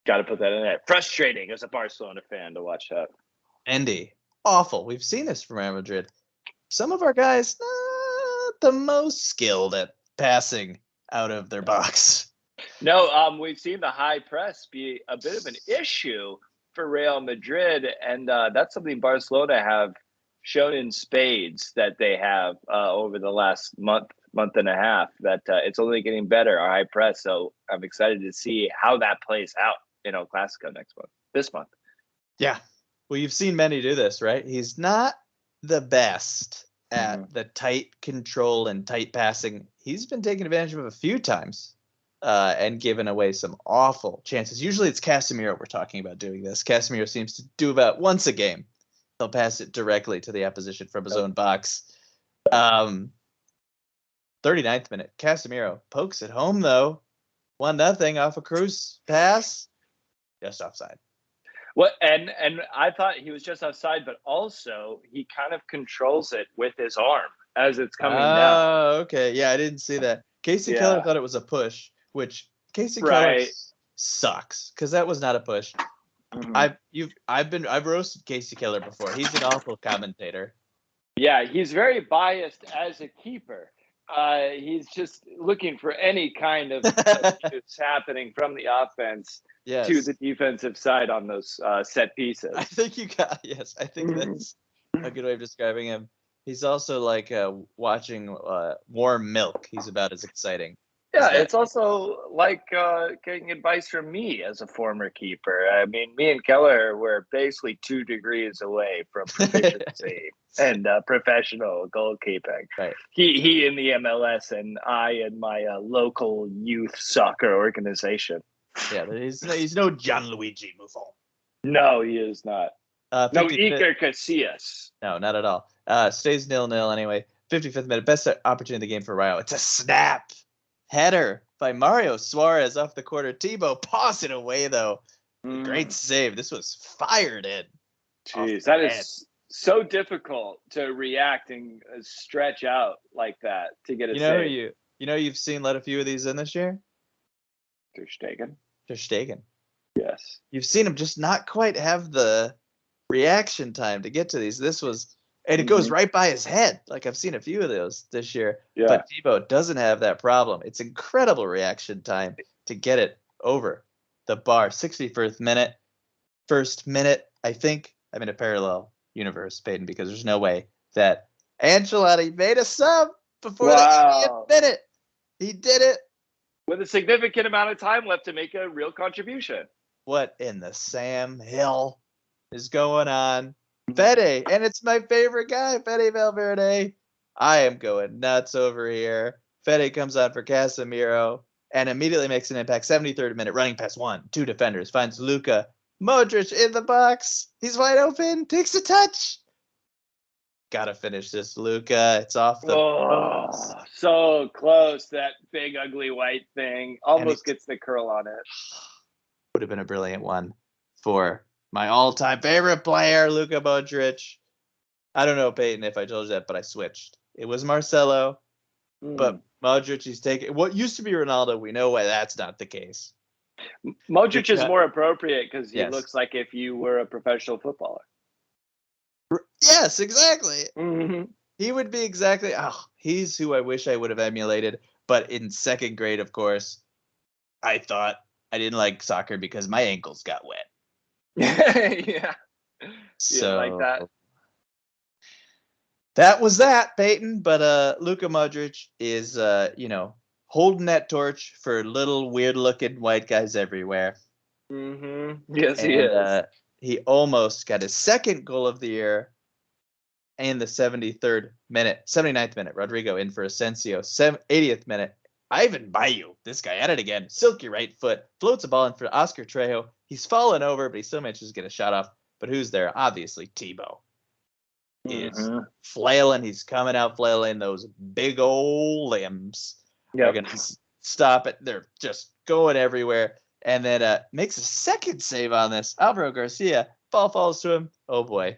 Got to put that in there. Frustrating as a Barcelona fan to watch that. Mendy, awful. We've seen this from Real Madrid. Some of our guys not the most skilled at passing out of their box. No, we've seen the high press be a bit of an issue for Real Madrid, and that's something Barcelona have shown in spades that they have over the last month and a half, that it's only getting better, our high press. So I'm excited to see how that plays out in El Clasico this month. Yeah. Well, you've seen Mendy do this, right? He's not the best at the tight control and tight passing. He's been taken advantage of a few times and given away some awful chances. Usually it's Casemiro we're talking about doing this. Casemiro seems to do about once a game. He'll pass it directly to the opposition from his own box. 39th minute, Casemiro pokes it home, though. 1-0 off a Cruz pass. Just offside. Well, and I thought he was just offside, but also he kind of controls it with his arm as it's coming down. Oh, okay. Yeah, I didn't see that. Casey Keller thought it was a push, which Casey Keller sucks because that was not a push. I've roasted Casey Keller before. He's an awful commentator. Yeah, he's very biased as a keeper. He's just looking for any kind of abuse happening from the offense to the defensive side on those set pieces. I think I think that's a good way of describing him. He's also like watching warm milk. He's about as exciting. Yeah, it's also like getting advice from me as a former keeper. I mean, me and Keller were basically 2 degrees away from proficiency and professional goalkeeping. Right. He in the MLS and I in my local youth soccer organization. Yeah, he's no Gianluigi Buffon. No, he is not. No Iker Casillas. No, not at all. Stays 0-0 anyway. 55th minute, best opportunity in the game for Rayo. It's a snap. Header by Mario Suarez off the corner. Thibaut paws it away, though. Great save. This was fired in. Jeez, that is so difficult to react and stretch out like that to get a save. You've seen let a few of these in this year? Ter Stegen. Yes. You've seen him just not quite have the reaction time to get to these. This was... And it goes right by his head. Like, I've seen a few of those this year. Yeah. But Thibaut doesn't have that problem. It's incredible reaction time to get it over the bar. 61st minute. First minute, I think I'm in a parallel universe, Payton, because there's no way that Ancelotti made a sub before the 80th minute. He did it. With a significant amount of time left to make a real contribution. What in the Sam Hill is going on? Fede, and it's my favorite guy, Fede Valverde. I am going nuts over here. Fede comes on for Casemiro and immediately makes an impact. 73rd minute, running past 2 defenders, finds Luka Modric in the box. He's wide open, takes a touch. Gotta finish this, Luka. It's off the post. So close, that big ugly white thing. Almost gets the curl on it. Would have been a brilliant one for my all-time favorite player, Luka Modric. I don't know, Peyton, if I told you that, but I switched. It was Marcelo, but Modric, he's taking what used to be Ronaldo. We know why that's not the case. Modric is more appropriate because he looks like if you were a professional footballer. Yes, exactly. He would be exactly. He's who I wish I would have emulated. But in second grade, of course, I thought I didn't like soccer because my ankles got wet. Yeah. So like that. That was that, Peyton. But Luka Modric is holding that torch for little weird looking white guys everywhere. Yes, he is. He almost got his second goal of the year in the 79th minute. Rodrigo in for Asensio. 80th minute. Ivan Bayu, this guy at it again. Silky right foot. Floats a ball in for Oscar Trejo. He's fallen over, but he still manages to get a shot off. But who's there? Obviously, Thibaut. is flailing. He's coming out flailing. Those big old limbs are going to stop it. They're just going everywhere. And then makes a second save on this. Alvaro Garcia. Ball falls to him. Oh, boy.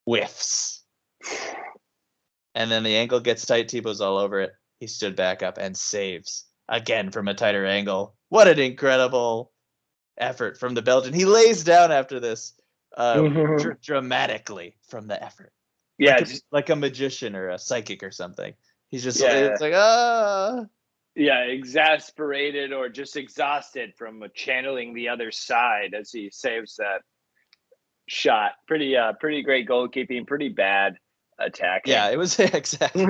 Whiffs. And then the angle gets tight. Thibaut's all over it. He stood back up and saves again from a tighter angle. What an incredible effort from the Belgian. He lays down after this dramatically from the effort. Yeah, like a magician or a psychic or something. He's just it's like, ah. Yeah, exasperated or just exhausted from channeling the other side as he saves that shot. Pretty great goalkeeping, pretty bad attacking. Yeah, it was exactly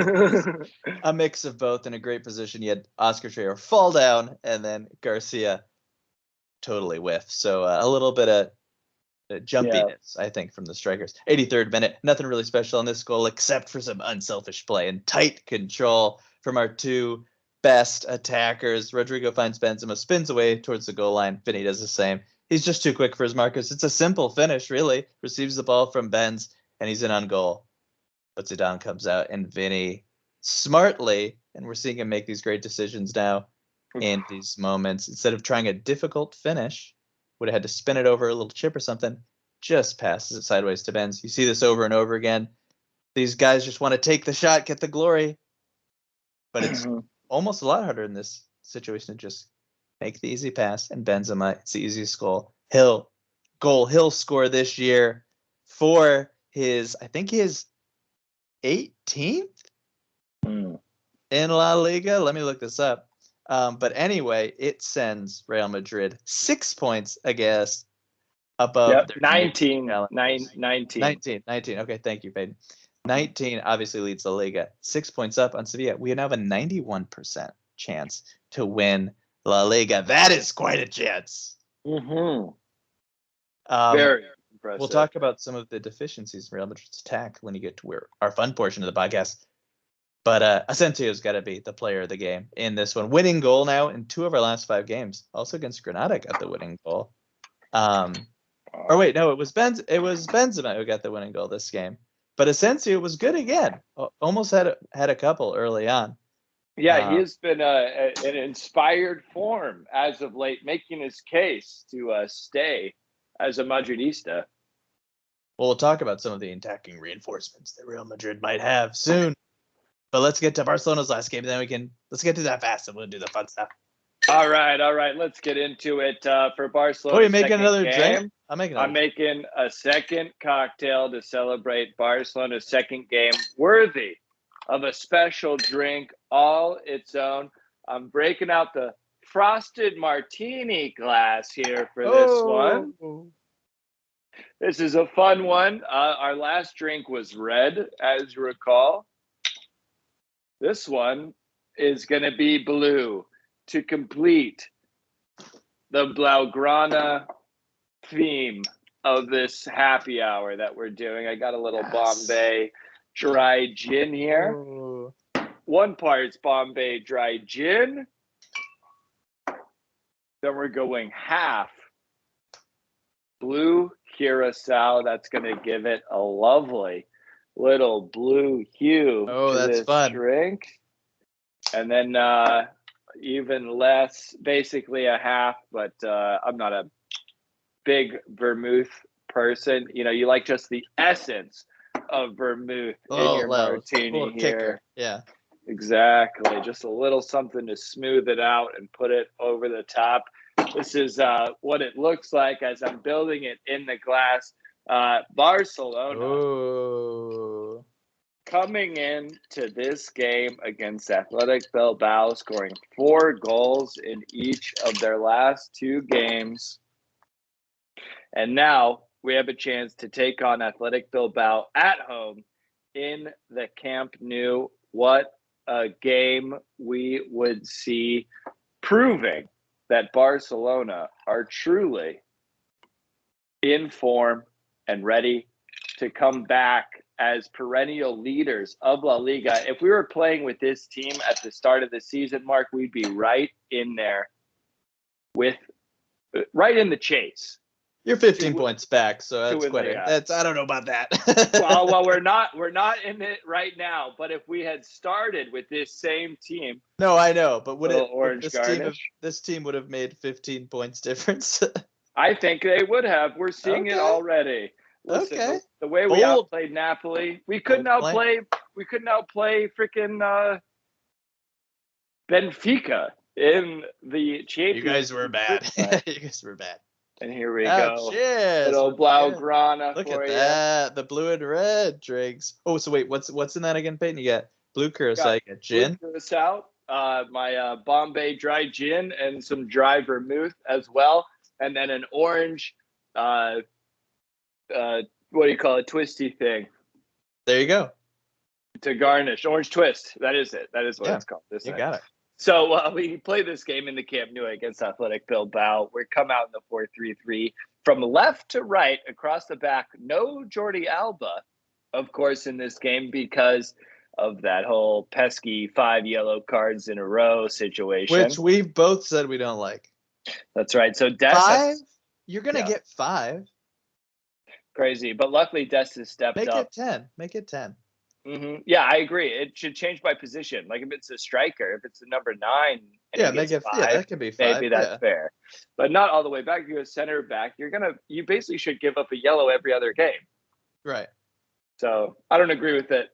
a mix of both in a great position. You had Oscar Traore fall down, and then Garcia totally whiff. So a little bit of jumpiness, I think, from the strikers. 83rd minute, nothing really special in this goal except for some unselfish play and tight control from our two best attackers. Rodrigo finds Benzema, spins away towards the goal line. Vinny does the same. He's just too quick for his markers. It's a simple finish, really. Receives the ball from Benz, and he's in on goal. But Zidane comes out, and Vinny smartly, and we're seeing him make these great decisions now in these moments. Instead of trying a difficult finish, would have had to spin it over a little chip or something, just passes it sideways to Benz. You see this over and over again. These guys just want to take the shot, get the glory. But it's almost a lot harder in this situation to just make the easy pass. And Benzema, it's the easiest goal. He'll score this year for his 18th in La Liga. Let me look this up. But anyway, it sends Real Madrid 6 points, I guess, above their 19. Okay, thank you, Peyton. 19 obviously leads La Liga. 6 points up on Sevilla. We now have a 91% chance to win La Liga. That is quite a chance. Very impressive. We'll talk about some of the deficiencies in Real Madrid's attack when you get to our fun portion of the podcast. But Asensio's got to be the player of the game in this one. Winning goal now in 2 of our last 5 games. Also against Granada got the winning goal. Or wait, no, it was Benzema who got the winning goal this game. But Asensio was good again. Almost had a couple early on. Yeah, he has been an inspired form as of late, making his case to stay as a Madridista. Well, we'll talk about some of the attacking reinforcements that Real Madrid might have soon. But let's get to Barcelona's last game, and then let's get to that fast, and we'll do the fun stuff. All right. Let's get into it for Barcelona. Oh, you're making another drink? I'm making a second cocktail to celebrate Barcelona's second game, worthy of a special drink all its own. I'm breaking out the frosted martini glass here for this one. This is a fun one. Our last drink was red, as you recall. This one is going to be blue to complete the Blaugrana theme of this happy hour that we're doing. I got a little Bombay dry gin here. Ooh. 1 part's Bombay dry gin. Then we're going half blue curacao. That's going to give it a lovely little blue hue to that's this fun. drink. And then even less, basically a half, but I'm not a big vermouth person. You know, you like just the essence of vermouth in your martini here. Kicker. Yeah. Exactly. Just a little something to smooth it out and put it over the top. This is what it looks like as I'm building it in the glass. Barcelona. Ooh. Coming into this game against Athletic Bilbao, scoring 4 goals in each of their last 2 games. And now we have a chance to take on Athletic Bilbao at home in the Camp Nou. What a game we would see, proving that Barcelona are truly in form and ready to come back as perennial leaders of La Liga. If we were playing with this team at the start of the season, Mark, we'd be right in there right in the chase You're 15 points back, so that's quite. I don't know about that. well, we're not in it right now. But if we had started with this same team, no, I know, but would this team would have made 15 points difference? I think they would have. We're seeing it already. Listen, the way we outplayed Napoli, we couldn't outplay freaking Benfica in the Champions. You guys were bad. You guys were bad. And here we go. Cheers. Little Blaugrana. Look at that. The blue and red drinks. Oh, so wait, what's in that again, Peyton? You got blue curacao, you got gin. Blue curacao, my Bombay dry gin, and some dry vermouth as well, and then an orange. What do you call it? Twisty thing. There you go. To garnish, orange twist. That is it. That is what it's called. You got it. So we play this game in the Camp Nou against Athletic Bilbao. We come out in the 4-3-3 from left to right across the back. No Jordi Alba, of course, in this game because of that whole pesky 5 yellow cards in a row situation, which we've both said we don't like. That's right. So Des 5? You're gonna get 5. Crazy, but luckily Des has stepped up. Make it 10. Mm-hmm. Yeah, I agree. It should change by position. Like if it's a striker, if it's the number 9, make it 5. That could be 5. Maybe that's fair, but not all the way back. If you're a center back, you basically should give up a yellow every other game. Right. So I don't agree with it,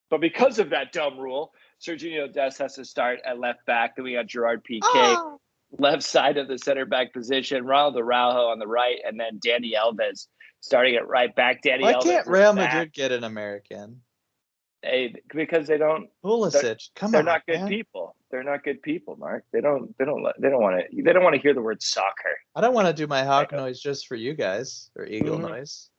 but because of that dumb rule, Serginho Dest has to start at left back. Then we got Gerard Piqué left side of the center back position, Ronald Araujo on the right, and then Dani Alves starting at right back. Why can't Real Madrid get an American? Because they don't. Pulisic, they're not good people. They're not good people, Mark. They don't want to hear the word soccer. I don't want to do my hawk noise just for you guys, or eagle noise.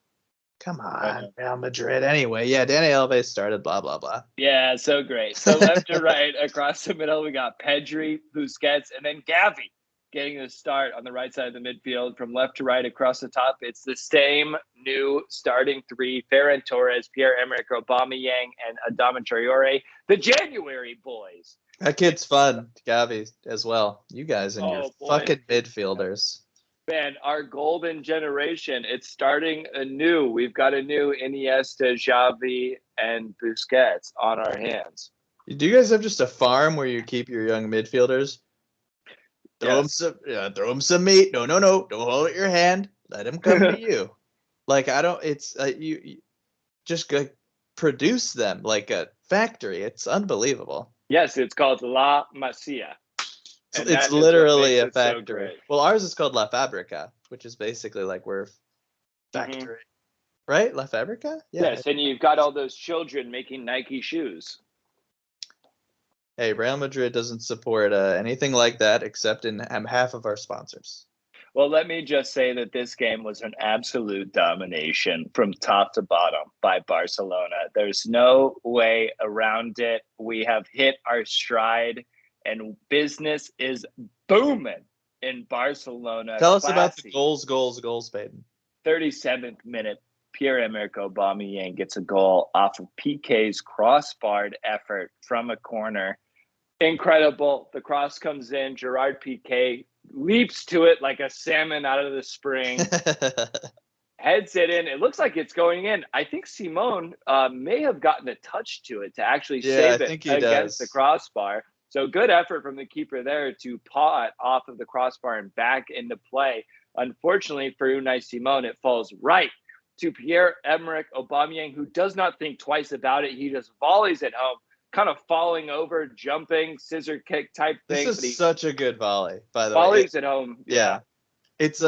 Come on, Real Madrid. Anyway, Dani Alves started, blah, blah, blah. Yeah, so great. So left to right, across the middle, we got Pedri, Busquets, and then Gavi getting the start on the right side of the midfield. From left to right, across the top, it's the same new starting 3, Ferran Torres, Pierre-Emerick Aubameyang, and Adama Traore, the January boys. That kid's fun, Gavi, as well. You guys and your fucking midfielders. Man, our golden generation, it's starting anew. We've got a new Iniesta, Xavi, and Busquets on our hands. Do you guys have just a farm where you keep your young midfielders? Throw them some meat. No. Don't hold your hand. Let them come to you. Like, you just produce them like a factory. It's unbelievable. Yes, it's called La Masia. It's literally a factory. Well, ours is called La Fabrica, which is basically like we're factory, right? La Fabrica? Yeah. Yes, and you've got all those children making Nike shoes. Hey, Real Madrid doesn't support anything like that except in half of our sponsors. Well, let me just say that this game was an absolute domination from top to bottom by Barcelona. There's no way around it. We have hit our stride. And business is booming in Barcelona. Tell us about the goals, Peyton. 37th minute, Pierre-Emerick Aubameyang gets a goal off of Piqué's crossbarred effort from a corner. Incredible. The cross comes in. Gerard Piqué leaps to it like a salmon out of the spring. Heads it in. It looks like it's going in. I think Simone may have gotten a touch to it to actually save it against the crossbar. So good effort from the keeper there to paw it off of the crossbar and back into play. Unfortunately for Unai Simon, it falls right to Pierre-Emerick Aubameyang, who does not think twice about it. He just volleys it home, kind of falling over, jumping, scissor kick type thing. This is such a good volley, by the way. Volleys it home. Yeah. It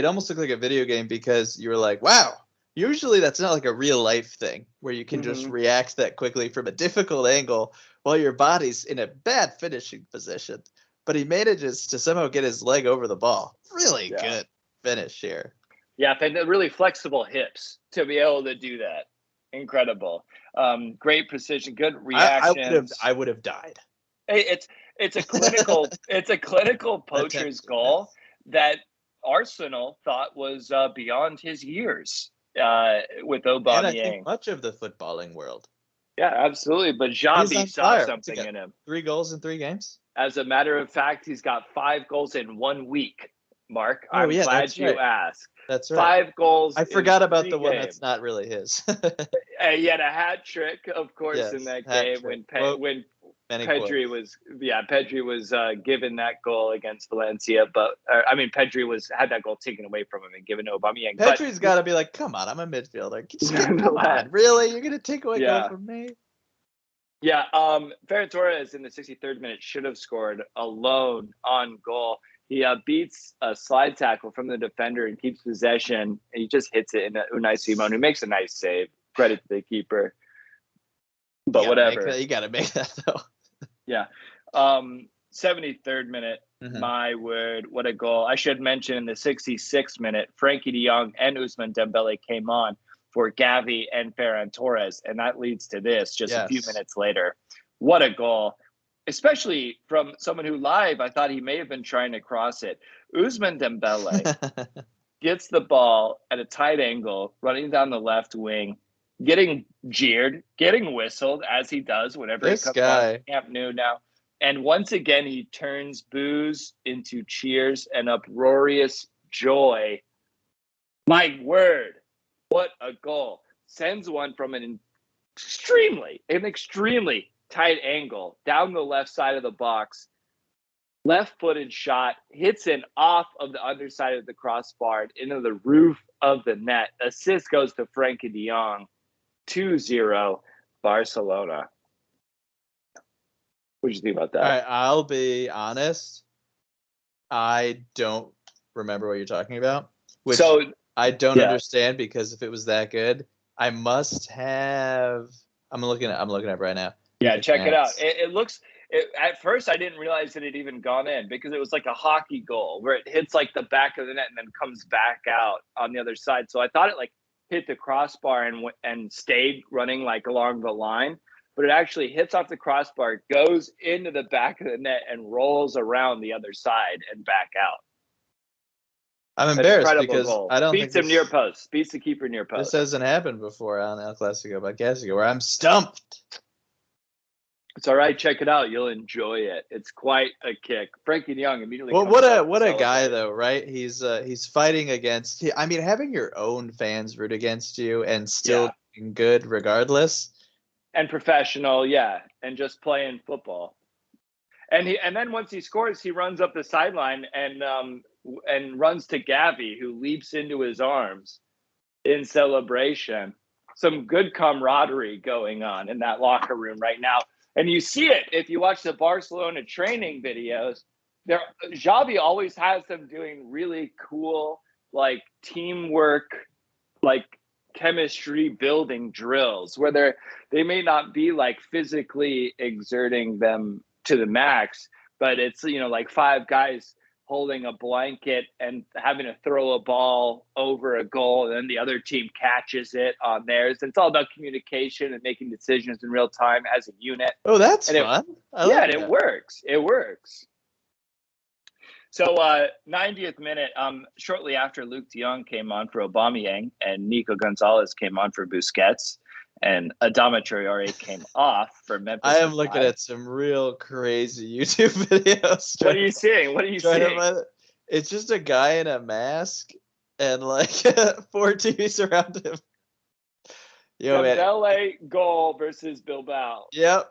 almost looked like a video game because you were like, wow. Usually that's not like a real life thing where you can just react that quickly from a difficult angle while your body's in a bad finishing position. But he manages to somehow get his leg over the ball. Really good finish here. Yeah, and really flexible hips to be able to do that. Incredible. Great precision, good reactions. I would have died. It's a clinical poacher's goal that Arsenal thought was beyond his years. With Aubameyang. And I think much of the footballing world. Yeah, absolutely. But Xavi saw something in him. 3 goals in 3 games? As a matter of fact, he's got 5 goals in 1 week Mark. Oh, I'm yeah, glad that's you right. asked. That's right. 5 goals. I forgot in about 3 the one games. that's not really his. He had a hat trick, of course, in Yes, that hat game trick. when Many Pedri quotes. was given that goal against Valencia, but Pedri had that goal taken away from him and given to Aubameyang. Pedri's got to be like, come on, I'm a midfielder. Come But on, really? You're gonna take away a goal yeah, from me? yeah. Ferran Torres in the 63rd minute should have scored alone on goal. He beats a slide tackle from the defender and keeps possession. He just hits it in Unai Simon, who makes a nice save. Credit to the keeper. But whatever. You gotta make that though. Yeah. 73rd minute. Mm-hmm. My word, what a goal. I should mention in the 66th minute, Frankie de Jong and Ousmane Dembele came on for Gavi and Ferran Torres. And that leads to this just a few minutes later. What a goal. Especially from someone who live, I thought he may have been trying to cross it. Ousmane Dembele gets the ball at a tight angle, running down the left wing, getting jeered, getting whistled, as he does whenever he comes on Camp Nou now. And once again, he turns boos into cheers and uproarious joy. My word, what a goal. Sends one from an extremely tight angle down the left side of the box. Left-footed shot, hits it off of the underside of the crossbar into the roof of the net. Assist goes to Frankie de Jong. 2-0 Barcelona. What do you think about that? All right, I'll be honest. I don't remember what you're talking about, which I don't understand, because if it was that good, I must have. I'm looking at it right now. Yeah, check it out. It looks. At first, I didn't realize that it even gone in, because it was like a hockey goal where it hits like the back of the net and then comes back out on the other side. So I thought it like hit the crossbar and stayed running like along the line, but it actually hits off the crossbar, goes into the back of the net, and rolls around the other side and back out. I'm embarrassed because goal. I don't Beats think him near post. Beats the keeper near post. This hasn't happened before on El Clasico by Clasico, where I'm stumped. It's all right. Check it out. You'll enjoy it. It's quite a kick. Frankie de Jong immediately. Well, what a guy though, right? He's fighting against. I mean, having your own fans root against you and still being good regardless. And professional, and just playing football. And then once he scores, he runs up the sideline and runs to Gavi, who leaps into his arms in celebration. Some good camaraderie going on in that locker room right now. And you see it if you watch the Barcelona training videos. Xavi always has them doing really cool, like teamwork, like chemistry building drills where they may not be like physically exerting them to the max, but it's like 5 guys holding a blanket and having to throw a ball over a goal, and then the other team catches it on theirs. It's all about communication and making decisions in real time as a unit. Oh, that's fun. It works. It works. So 90th minute, shortly after Luke de Jong came on for Aubameyang and Nico Gonzalez came on for Busquets, and Adama Traore came off for Memphis. I am looking at some real crazy YouTube videos. What are you seeing? It's just a guy in a mask and like 4 TVs around him. Dembele goal versus Bilbao. Yep.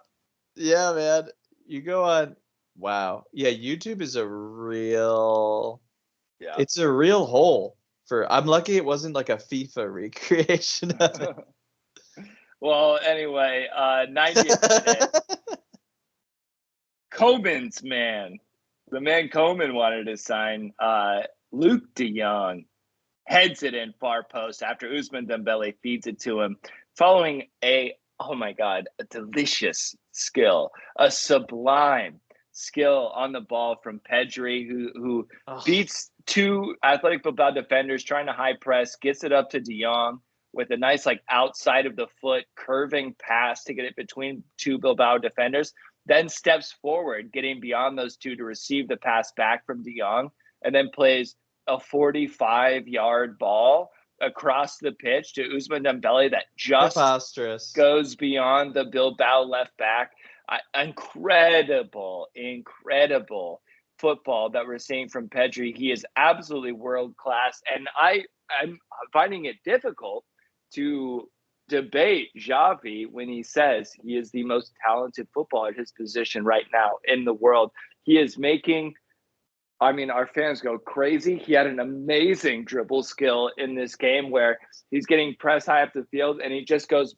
Yeah, man. You go on. Wow. Yeah, YouTube is a real. Yeah. It's a real hole for. I'm lucky it wasn't like a FIFA recreation of it. Well, anyway, 90th minute. Koeman's man. The man Koeman wanted to sign. Luke de Jong heads it in far post after Ousmane Dembele feeds it to him, following a delicious skill, a sublime skill on the ball from Pedri, who beats 2 Athletic Bilbao defenders trying to high press, gets it up to de Jong with a nice like outside of the foot curving pass to get it between 2 Bilbao defenders, then steps forward, getting beyond those 2 to receive the pass back from de Jong, and then plays a 45-yard ball across the pitch to Ousmane Dembele that just goes beyond the Bilbao left back. Incredible football that we're seeing from Pedri. He is absolutely world class, and I'm finding it difficult to debate Xavi when he says he is the most talented footballer at his position right now in the world. He is making, I mean, our fans go crazy. He had an amazing dribble skill in this game where he's getting pressed high up the field and he just goes,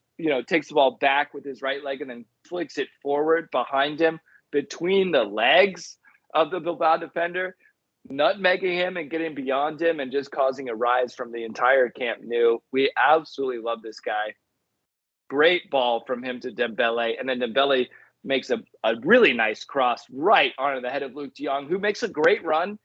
takes the ball back with his right leg and then flicks it forward behind him between the legs of the Bilbao defender, nutmegging him and getting beyond him and just causing a rise from the entire Camp Nou. We absolutely love this guy. Great ball from him to Dembele, and then Dembele makes a really nice cross right onto the head of Luke de Jong, who makes a great run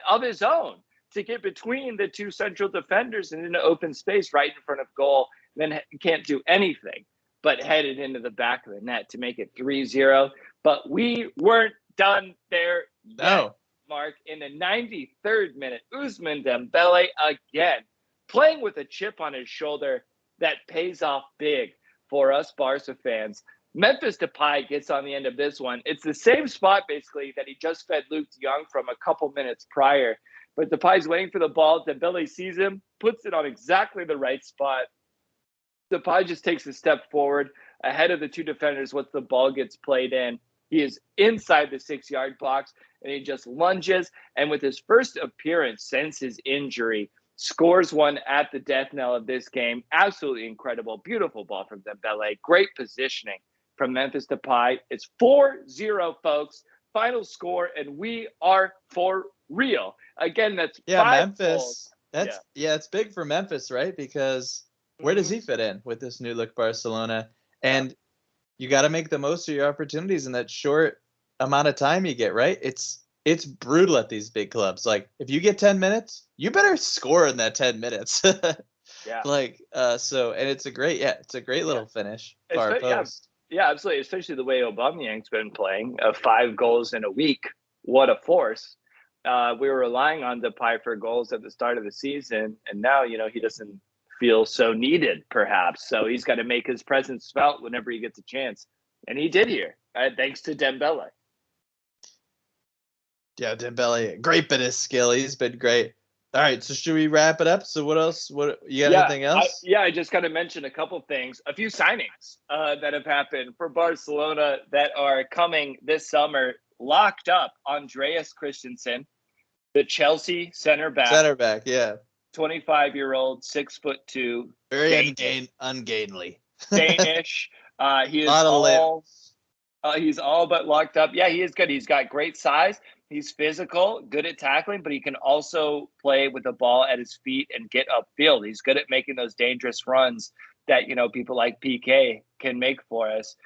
of his own to get between the two central defenders and into open space right in front of goal. And then can't do anything but head it into the back of the net to make it 3-0. But we weren't done there yet. No. Mark, in the 93rd minute, Ousmane Dembele again, playing with a chip on his shoulder that pays off big for us Barca fans. Memphis Depay gets on the end of this one. It's the same spot, basically, that he just fed Luke de Jong from a couple minutes prior. But Depay's waiting for the ball. Dembele sees him, puts it on exactly the right spot. Depay just takes a step forward ahead of the two defenders once the ball gets played in. He is inside the 6-yard box, and he just lunges. And with his first appearance since his injury, scores one at the death knell of this game. Absolutely incredible. Beautiful ball from Dembele. Great positioning from Memphis Depay. It's 4-0, folks. Final score, and we are for real. Again, that's Memphis. It's big for Memphis, right? Because where does he fit in with this new look Barcelona? And you got to make the most of your opportunities in that short amount of time you get, right? It's brutal at these big clubs. Like, if you get 10 minutes, you better score in that 10 minutes. So, and it's a great little finish. Far post. Yeah, absolutely. Especially the way Aubameyang's been playing, 5 goals in a week. What a force. We were relying on Depay for goals at the start of the season, and now, he doesn't feel so needed, perhaps. So he's got to make his presence felt whenever he gets a chance. And he did here, thanks to Dembele. Yeah, Dembele, great bit of skill. He's been great. All right, so should we wrap it up? So what else? What you got? Anything else? I just got to mention a couple things. A few signings that have happened for Barcelona that are coming this summer. Locked up, Andreas Christensen, the Chelsea center back. 25-year-old, 6'2", very ungainly. Danish. He is he's all but locked up. Yeah, he is good. He's got great size. He's physical, good at tackling, but he can also play with the ball at his feet and get upfield. He's good at making those dangerous runs that people like PK can make for us.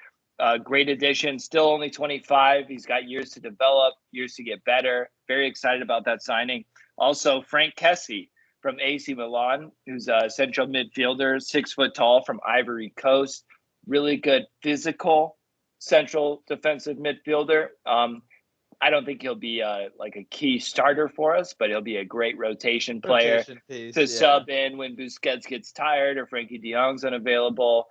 Great addition. Still only 25. He's got years to develop, years to get better. Very excited about that signing. Also, Frank Kessie from AC Milan, who's a central midfielder, 6 foot tall from Ivory Coast. Really good physical central defensive midfielder. I don't think he'll be like a key starter for us, but he'll be a great rotation player to sub in when Busquets gets tired or Frankie de Jong's unavailable.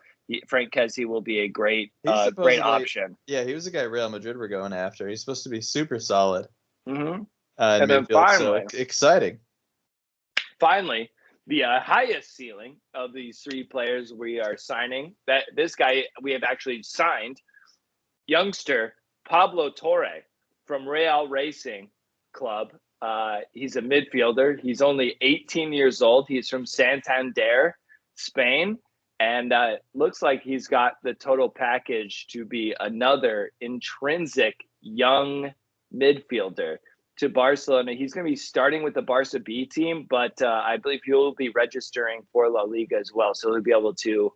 Frank Kessie will be a great option. Yeah, he was the guy Real Madrid were going after. He's supposed to be super solid. Mm-hmm. And then finally, so exciting. Finally, the highest ceiling of these 3 players we are signing. That this guy we have actually signed, youngster Pablo Torre from Real Racing Club. He's a midfielder. He's only 18 years old. He's from Santander, Spain. And looks like he's got the total package to be another intrinsic young midfielder to Barcelona. He's going to be starting with the Barca B team, but I believe he'll be registering for La Liga as well. So he'll be able to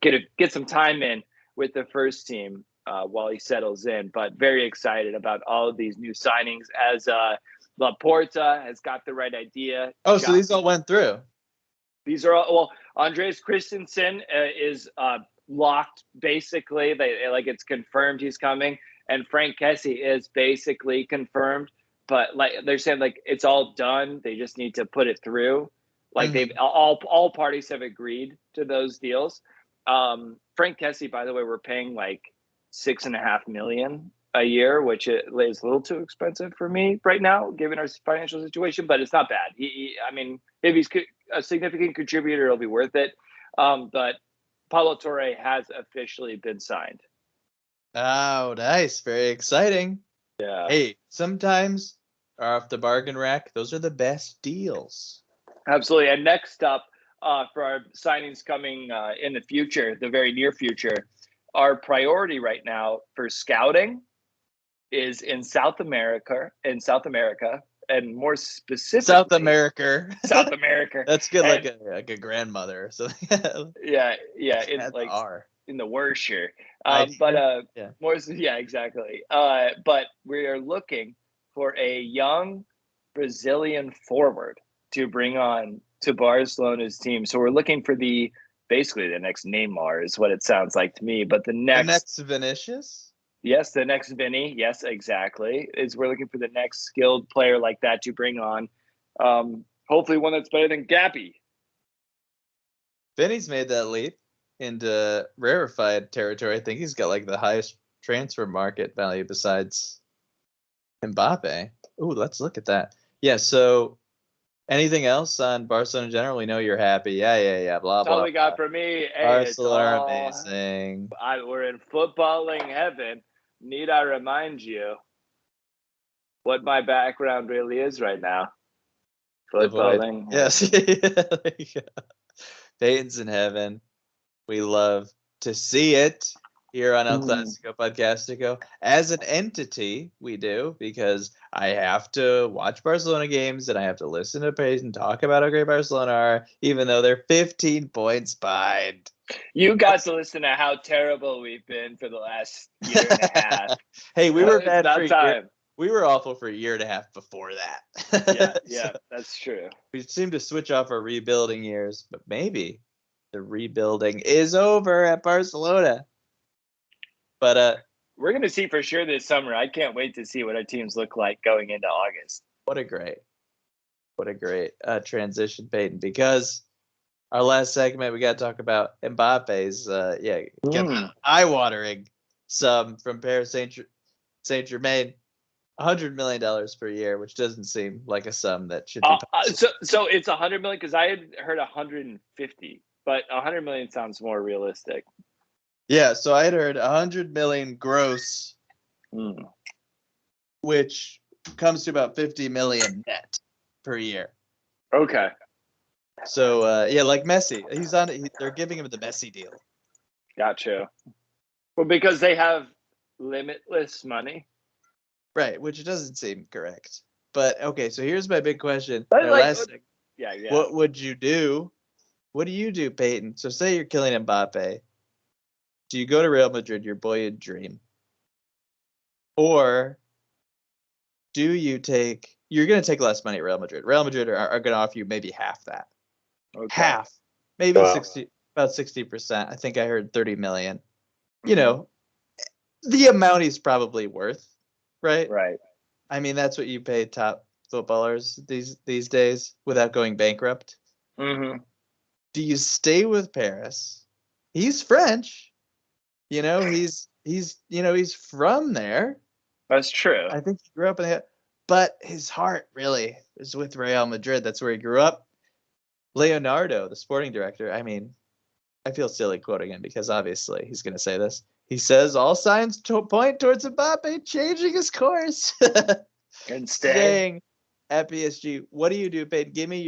get some time in with the first team while he settles in. But very excited about all of these new signings as Laporta has got the right idea. Oh, so these all went through. These are all, well, Andreas Christensen is locked, basically. It's confirmed he's coming. And Frank Kessie is basically confirmed. But they're saying it's all done. They just need to put it through. They've all parties have agreed to those deals. Frank Kessie, by the way, we're paying $6.5 million a year, which is a little too expensive for me right now, given our financial situation. But it's not bad. I mean, if he's a significant contributor, it'll be worth it. But Paulo Torre has officially been signed. Oh, nice. Very exciting. Yeah. Hey, sometimes off the bargain rack, those are the best deals. Absolutely. And next up, for our signings coming in the future, the very near future, our priority right now for scouting is in South America, and more specifically South America. South America. That's good, like a grandmother or something. Yeah, in That's like R. in the Worcestershire. Yeah. More, yeah, exactly. But we are looking for a young Brazilian forward to bring on to Barcelona's team. So we're looking for basically the next Neymar is what it sounds like to me. But the next Vinicius? Yes, the next Vinny. Yes, exactly. We're looking for the next skilled player like that to bring on. Hopefully one that's better than Gappy. Vinny's made that leap into rarefied territory. I think he's got like the highest transfer market value besides Mbappe. Ooh, let's look at that. Yeah, so anything else on Barcelona in general? We know you're happy. Yeah. Blah, That's blah, all we blah. got for me. Hey, Barcelona are amazing. We're in footballing heaven. Need I remind you what my background really is right now? Footballing. Yes. Payton's in heaven. We love to see it here on El Clasico Podcastico. As an entity, we do, because I have to watch Barcelona games and I have to listen to Payton talk about how great Barcelona are, even though they're 15 points behind. You got to listen to how terrible we've been for the last year and a half. Hey, we were bad for a year. We were awful for a year and a half before that. Yeah, that's true. We seem to switch off our rebuilding years, but maybe the rebuilding is over at Barcelona. But we're going to see for sure this summer. I can't wait to see what our teams look like going into August. What a great transition, Payton, because our last segment, we got to talk about Mbappe's, eye-watering sum from Paris Saint-Germain, $100 million per year, which doesn't seem like a sum that should be possible. So it's 100 million, because I had heard 150, but 100 million sounds more realistic. Yeah, so I had heard 100 million gross, which comes to about 50 million net per year. Okay. So like Messi, they're giving him the Messi deal. Gotcha. Well, because they have limitless money. Right, which doesn't seem correct. But okay, so here's my big question. Yeah. What would you do? What do you do, Payton? So say you're killing Mbappe. Do you go to Real Madrid, your boyhood dream? Or do you you're going to take less money at Real Madrid. Real Madrid are going to offer you maybe half that. Okay. Half. Maybe about 60%. I think I heard 30 million. You know, the amount he's probably worth, right? Right. I mean, that's what you pay top footballers these days without going bankrupt. Mm-hmm. Do you stay with Paris? He's French. He's from there. That's true. I think he grew up but his heart really is with Real Madrid. That's where he grew up. Leonardo, the sporting director, I mean, I feel silly quoting him because obviously he's going to say this. He says all signs point towards Mbappe changing his course and staying at PSG. What do you do, Payton? Give me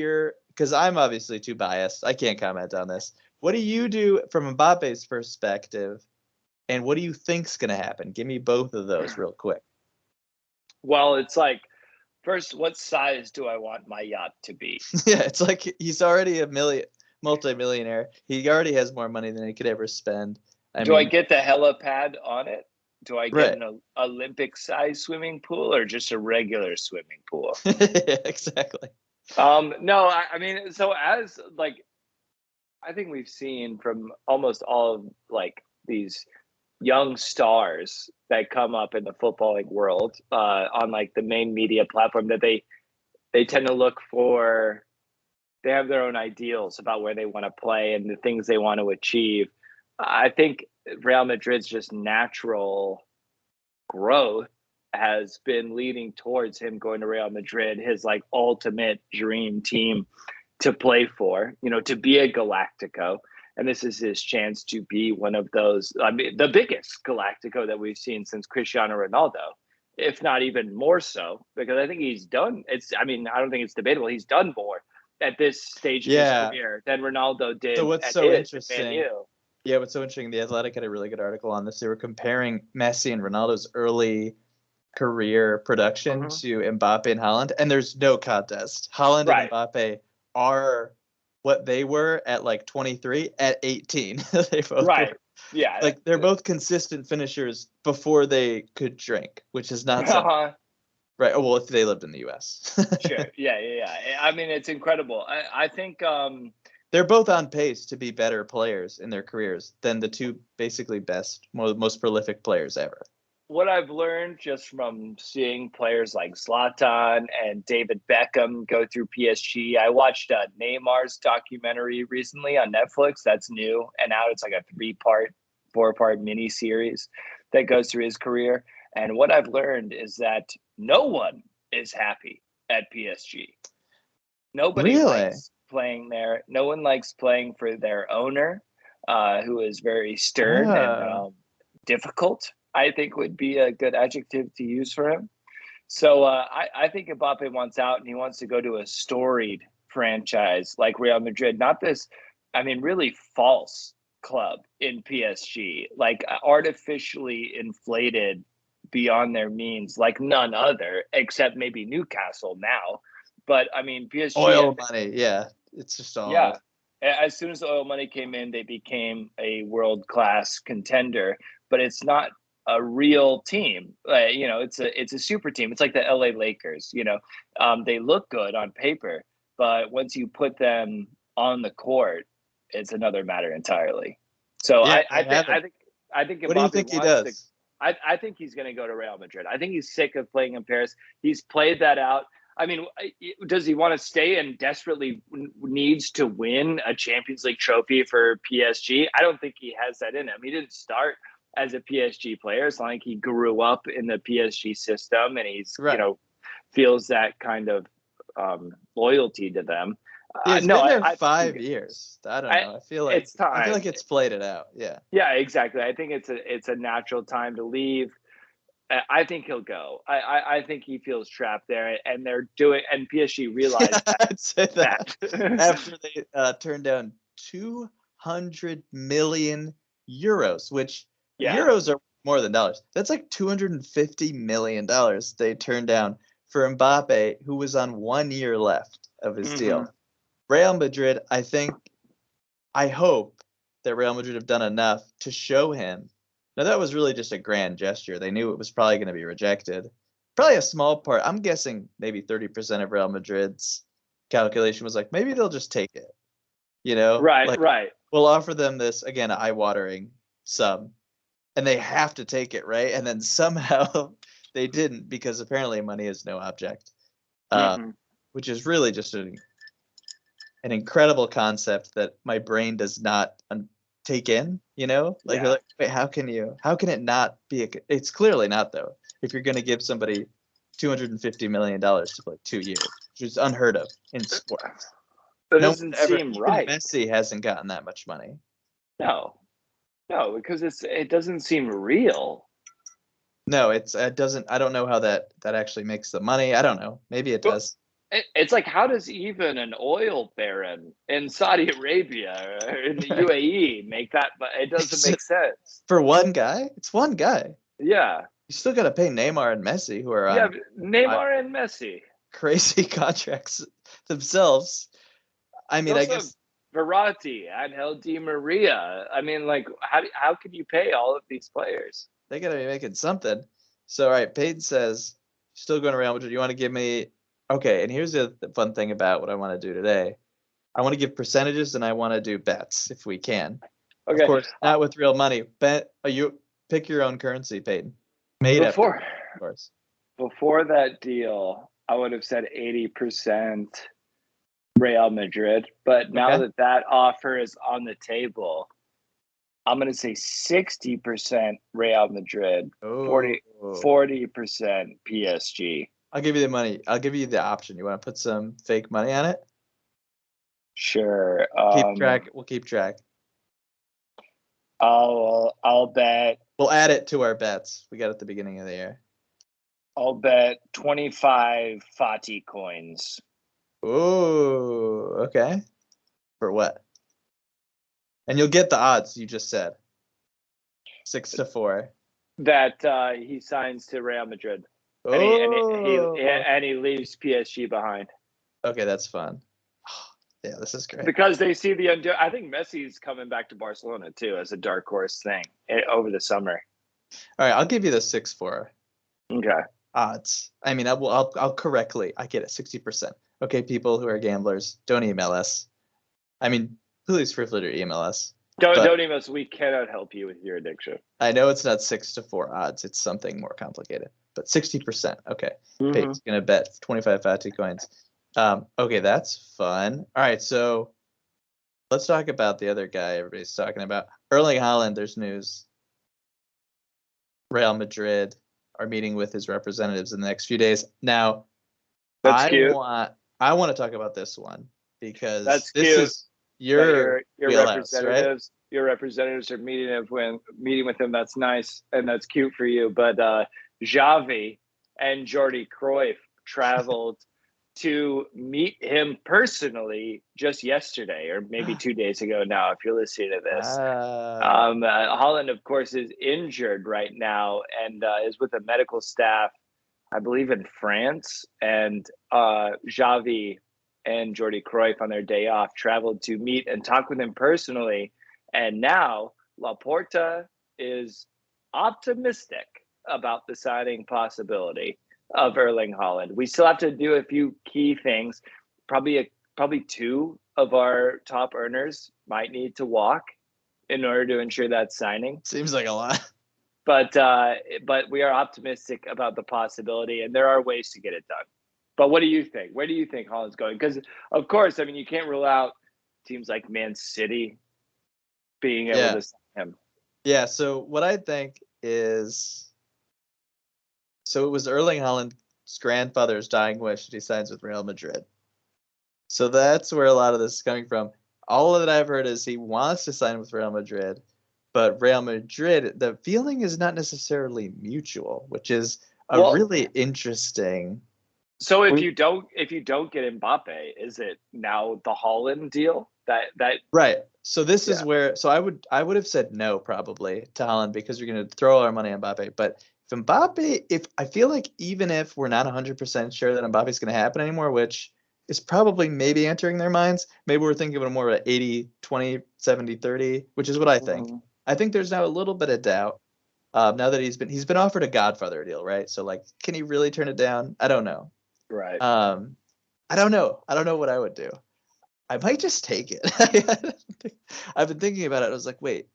because I'm obviously too biased. I can't comment on this. What do you do from Mbappe's perspective, and what do you think's going to happen? Give me both of those real quick. Well, it's like, first, what size do I want my yacht to be? Yeah, it's like he's already a multi-millionaire. He already has more money than he could ever spend. I get the helipad on it? Do I get an Olympic-sized swimming pool or just a regular swimming pool? Yeah, exactly. No, I mean, so as I think we've seen from almost all of these young stars that come up in the footballing world on the main media platform that they tend to look for. They have their own ideals about where they want to play and the things they want to achieve. I think Real Madrid's just natural growth has been leading towards him going to Real Madrid, his like ultimate dream team to play for, to be a Galactico. And this is his chance to be one of those, I mean, the biggest Galactico that we've seen since Cristiano Ronaldo, if not even more so, because I think he's done. I don't think it's debatable. He's done more at this stage of his career than Ronaldo did. So what's so interesting? Yeah, what's so interesting, The Athletic had a really good article on this. They were comparing Messi and Ronaldo's early career production to Mbappe and Haaland, and there's no contest. Haaland and Mbappe are what they were at like 23 at 18. They both were. Yeah. Like they're both consistent finishers before they could drink, which is not something. Right. Oh, well, if they lived in the US. Sure. Yeah. I mean, it's incredible. I think they're both on pace to be better players in their careers than the two basically best, most prolific players ever. What I've learned just from seeing players like Zlatan and David Beckham go through PSG, I watched Neymar's documentary recently on Netflix. That's new. And now it's like a 4-part mini series that goes through his career. And what I've learned is that no one is happy at PSG. Nobody likes playing there. No one likes playing for their owner, who is very stern and difficult, I think would be a good adjective to use for him. So I think Mbappe wants out and he wants to go to a storied franchise like Real Madrid, not this, really false club in PSG, like artificially inflated beyond their means, like none other, except maybe Newcastle now. But PSG, oil money, yeah, it's just all. Yeah, as soon as the oil money came in, they became a world-class contender. But it's not a real team. It's a super team. It's like the LA Lakers. They look good on paper, but once you put them on the court, it's another matter entirely. So yeah, I think. What do you think he does? I think he's going to go to Real Madrid. I think he's sick of playing in Paris. He's played that out. Does he want to stay and desperately needs to win a Champions League trophy for PSG? I don't think he has that in him. He didn't start as a PSG player. It's not like he grew up in the PSG system and he's, feels that kind of loyalty to them. He's been there 5 years. I don't know. I feel like it's time. I feel like it's played it out. Yeah. Yeah, exactly. I think it's a natural time to leave. I think he'll go. I think he feels trapped there, and they're doing. And PSG realized I'd say that after they turned down 200 million euros, which euros are more than dollars. That's like $250 million they turned down for Mbappe, who was on 1 year left of his deal. Real Madrid, I hope that Real Madrid have done enough to show him. Now, that was really just a grand gesture. They knew it was probably going to be rejected. Probably a small part. I'm guessing maybe 30% of Real Madrid's calculation was like, maybe they'll just take it. Right. We'll offer them this, again, eye-watering sum, and they have to take it, right? And then somehow they didn't, because apparently money is no object, which is really just an incredible concept that my brain does not take in, like, you're like, wait, how can it not be it's clearly not, though, if you're going to give somebody $250 million to play 2 years, which is unheard of in sports. That doesn't seem right. Messi hasn't gotten that much money. No, because it doesn't seem real. No, it doesn't. I don't know how that actually makes the money. I don't know. Maybe it does. It's like, how does even an oil baron in Saudi Arabia or in the UAE make that? But it doesn't make sense. For one guy? It's one guy. Yeah. You still got to pay Neymar and Messi, who are on Neymar and Messi. Crazy contracts themselves. I guess Verratti, Angel Di Maria. How can you pay all of these players? They got to be making something. So, all right, Payton says, still going to Real Madrid. You want to give me... Okay, and here's the fun thing about what I want to do today. I want to give percentages, and I want to do bets if we can. Okay. Of course, not with real money. You pick your own currency, Payton. Of course. Before that deal, I would have said 80% Real Madrid. But now that offer is on the table, I'm going to say 60% Real Madrid, Oh. 40% PSG. I'll give you the money. I'll give you the option. You want to put some fake money on it? Sure. Keep track. We'll keep track. I'll bet. We'll add it to our bets we got at the beginning of the year. I'll bet 25 Fati coins. Oh, okay. For what? And you'll get the odds you just said. 6-4. That he signs to Real Madrid. Oh. And he leaves PSG behind. Okay, that's fun. Yeah, this is great. Because they see I think Messi's coming back to Barcelona too as a dark horse thing over the summer. All right, I'll give you the 6-4. Okay. Odds. I mean, I'll correctly. I get it. 60%. Okay, people who are gamblers, don't email us. I mean, please feel free to email us. Don't email us. We cannot help you with your addiction. I know it's not 6-4 odds. It's something more complicated. But 60%. Okay. Peyton's gonna bet 25 Fati coins. Okay, that's fun. All right, so let's talk about the other guy everybody's talking about. Erling Haaland, there's news. Real Madrid are meeting with his representatives in the next few days. Now, that's cute. I want to talk about this one because that's this cute. is your representatives. Right? Your representatives are meeting with him. That's nice and that's cute for you. But Xavi and Jordi Cruyff traveled to meet him personally just yesterday, or maybe 2 days ago now, if you're listening to this. Haaland, of course, is injured right now and is with the medical staff, I believe, in France. And Xavi and Jordi Cruyff, on their day off, traveled to meet and talk with him personally. And now Laporta is optimistic about the signing possibility of Erling Haaland. We still have to do a few key things. Probably two of our top earners might need to walk in order to ensure that signing. Seems like a lot. But we are optimistic about the possibility, and there are ways to get it done. But what do you think? Where do you think Haaland's going? Because, of course, I mean, you can't rule out teams like Man City being able to sign him. Yeah, so what I think is... So it was Erling Haaland's grandfather's dying wish that he signs with Real Madrid. So that's where a lot of this is coming from. All that I've heard is he wants to sign with Real Madrid, but Real Madrid, the feeling is not necessarily mutual, which is really interesting. So if you don't get Mbappe, is it now the Haaland deal? That right. So this is where. So I would have said no probably to Haaland because you're going to throw our money on Mbappe. But if Mbappe, I feel like even if we're not 100% sure that Mbappe is going to happen anymore, which is probably maybe entering their minds, maybe we're thinking of it more of 80, 20, 70, 30, which is what I think. Mm-hmm. I think there's now a little bit of doubt now that he's been offered a Godfather deal, right? So like, can he really turn it down? I don't know. Right. I don't know. I don't know what I would do. I might just take it. I've been thinking about it. I was like, wait,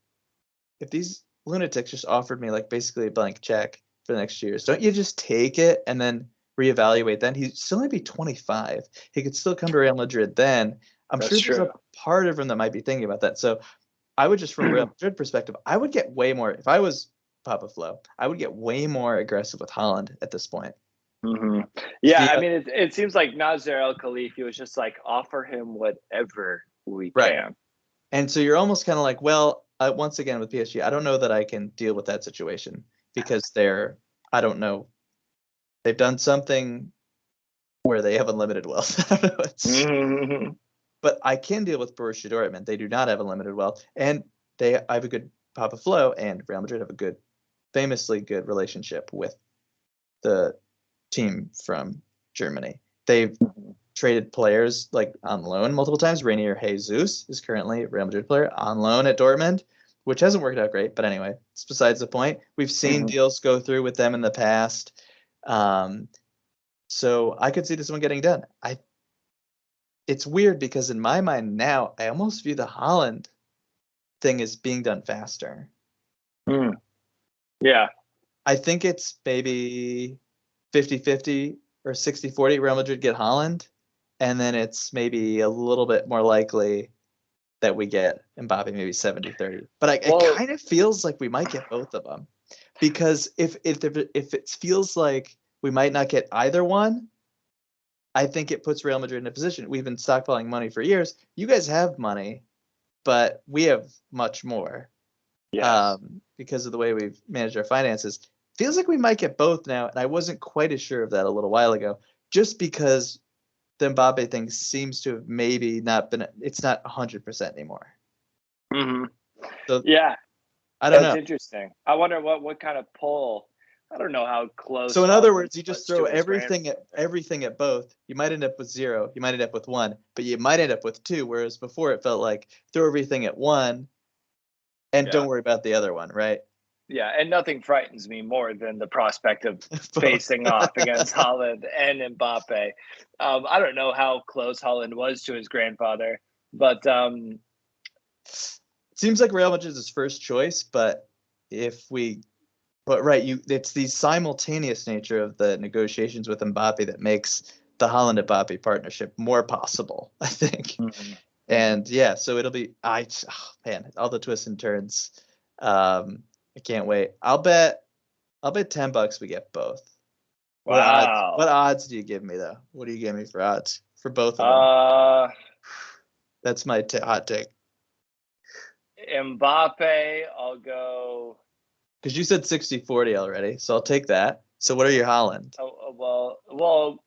if these lunatics just offered me like basically a blank check for the next years, don't you just take it and then reevaluate then? He'd still only be 25. He could still come to Real Madrid then. I'm sure there's a part of him that might be thinking about that. So I would just, from a Real Madrid perspective, I would get way more, if I was Papa Flo, I would get way more aggressive with Haaland at this point. Mm-hmm. Yeah, I mean, it seems like Nasser El Khelaïfi was just like, offer him whatever we can. And so you're almost kind of like, well, once again with PSG, I don't know that I can deal with that situation because I don't know, they've done something where they have unlimited wealth. I don't know. But I can deal with Borussia Dortmund. They do not have unlimited wealth, and I have a good Papa Flo, and Real Madrid have a famously good relationship with the team from Germany. They've traded players like on loan multiple times. Rainier Jesus is currently a Real Madrid player on loan at Dortmund, which hasn't worked out great. But anyway, it's besides the point. We've seen deals go through with them in the past. So I could see this one getting done. It's weird because in my mind now, I almost view the Haaland thing as being done faster. Yeah. I think it's maybe 50-50 or 60-40 Real Madrid get Haaland, and then it's maybe a little bit more likely that we get Mbappe maybe 70-30. But it kind of feels like we might get both of them, because if it feels like we might not get either one, I think it puts Real Madrid in a position. We've been stockpiling money for years. You guys have money, but we have much more. Yes. Because of the way we've managed our finances. Feels like we might get both now, and I wasn't quite as sure of that a little while ago, just because the Mbappe thing seems to have maybe not been, it's not 100% anymore. Mm-hmm. So, yeah. I don't know. That's interesting. I wonder what kind of pull. I don't know how close. So in other words, you just throw everything at both. You might end up with 0. You might end up with 1, but you might end up with 2. Whereas before it felt like throw everything at 1 and don't worry about the other one, right? Yeah, and nothing frightens me more than the prospect of facing off against Haaland and Mbappe. I don't know how close Haaland was to his grandfather, but seems like Real Madrid is his first choice. But it's the simultaneous nature of the negotiations with Mbappe that makes the Haaland Mbappe partnership more possible, I think. Mm-hmm. And yeah, so it'll be all the twists and turns. I can't wait. I'll bet $10 we get both. Wow. What odds do you give me though? What do you give me for odds for both of them? That's my hot take. Mbappe, I'll go. Because you said 60-40 already, so I'll take that. So what are your Haaland? Well, all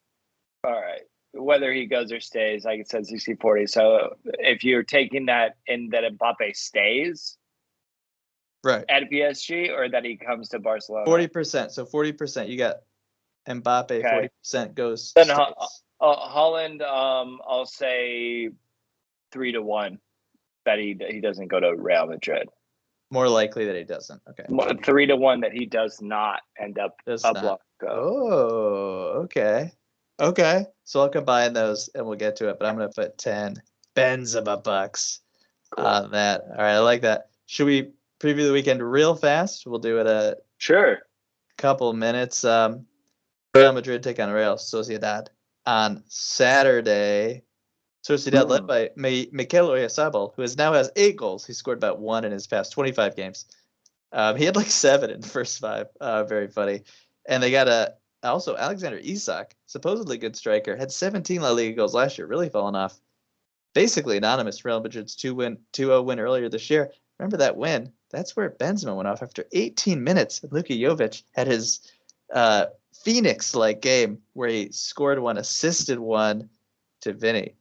right. Whether he goes or stays, like I said, 60-40. So if you're taking that in that Mbappe stays, right, at PSG, or that he comes to Barcelona? 40%. So 40%. You got Mbappe. Okay. 40% goes. Then Haaland, I'll say 3-1 that he doesn't go to Real Madrid. More likely that he doesn't. Okay. 3-1 that he does not end up Blanco. Oh, okay. Okay. So I'll combine those and we'll get to it. But I'm gonna put 10 Benzema bucks on that. All right, I like that. Should we preview the weekend real fast? We'll do it a couple minutes. Real Madrid take on Real Sociedad on Saturday. Sociedad led by Mikel Oyarzabal, who now has 8 goals. He scored about 1 in his past 25 games. He had like 7 in the first 5. Very funny. And they got also Alexander Isak, supposedly good striker, had 17 La Liga goals last year, really fallen off. Basically anonymous. Real Madrid's 2-0 win earlier this year. Remember that win? That's where Benzema went off after 18 minutes. Luka Jovic had his Phoenix-like game where he scored 1, assisted 1 to Vinny,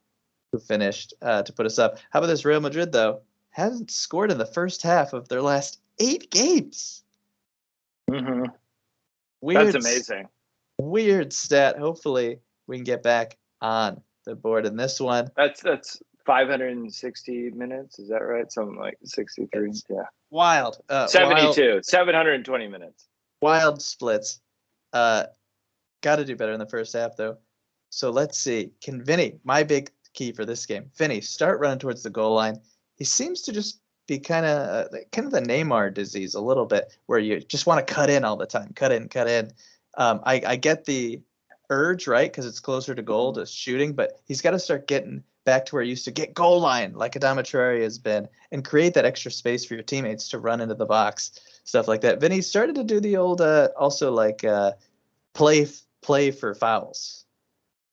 who finished to put us up. How about this Real Madrid, though? Hasn't scored in the first half of their last 8 games. Mm-hmm. Weird, that's amazing. Weird stat. Hopefully, we can get back on the board in this one. That's 560 minutes. Is that right? Something like 63. It's wild. 72. 720 minutes. Wild splits. Got to do better in the first half, though. So let's see. Can Vinny, my big key for this game, Vinny, start running towards the goal line. He seems to just be kind of the Neymar disease a little bit, where you just want to cut in all the time. Cut in. I get the urge, right, because it's closer to goal to shooting, but he's got to start getting back to where he used to get goal line, like Adama Traore has been, and create that extra space for your teammates to run into the box, stuff like that. Vinny started to do the old also like play for fouls.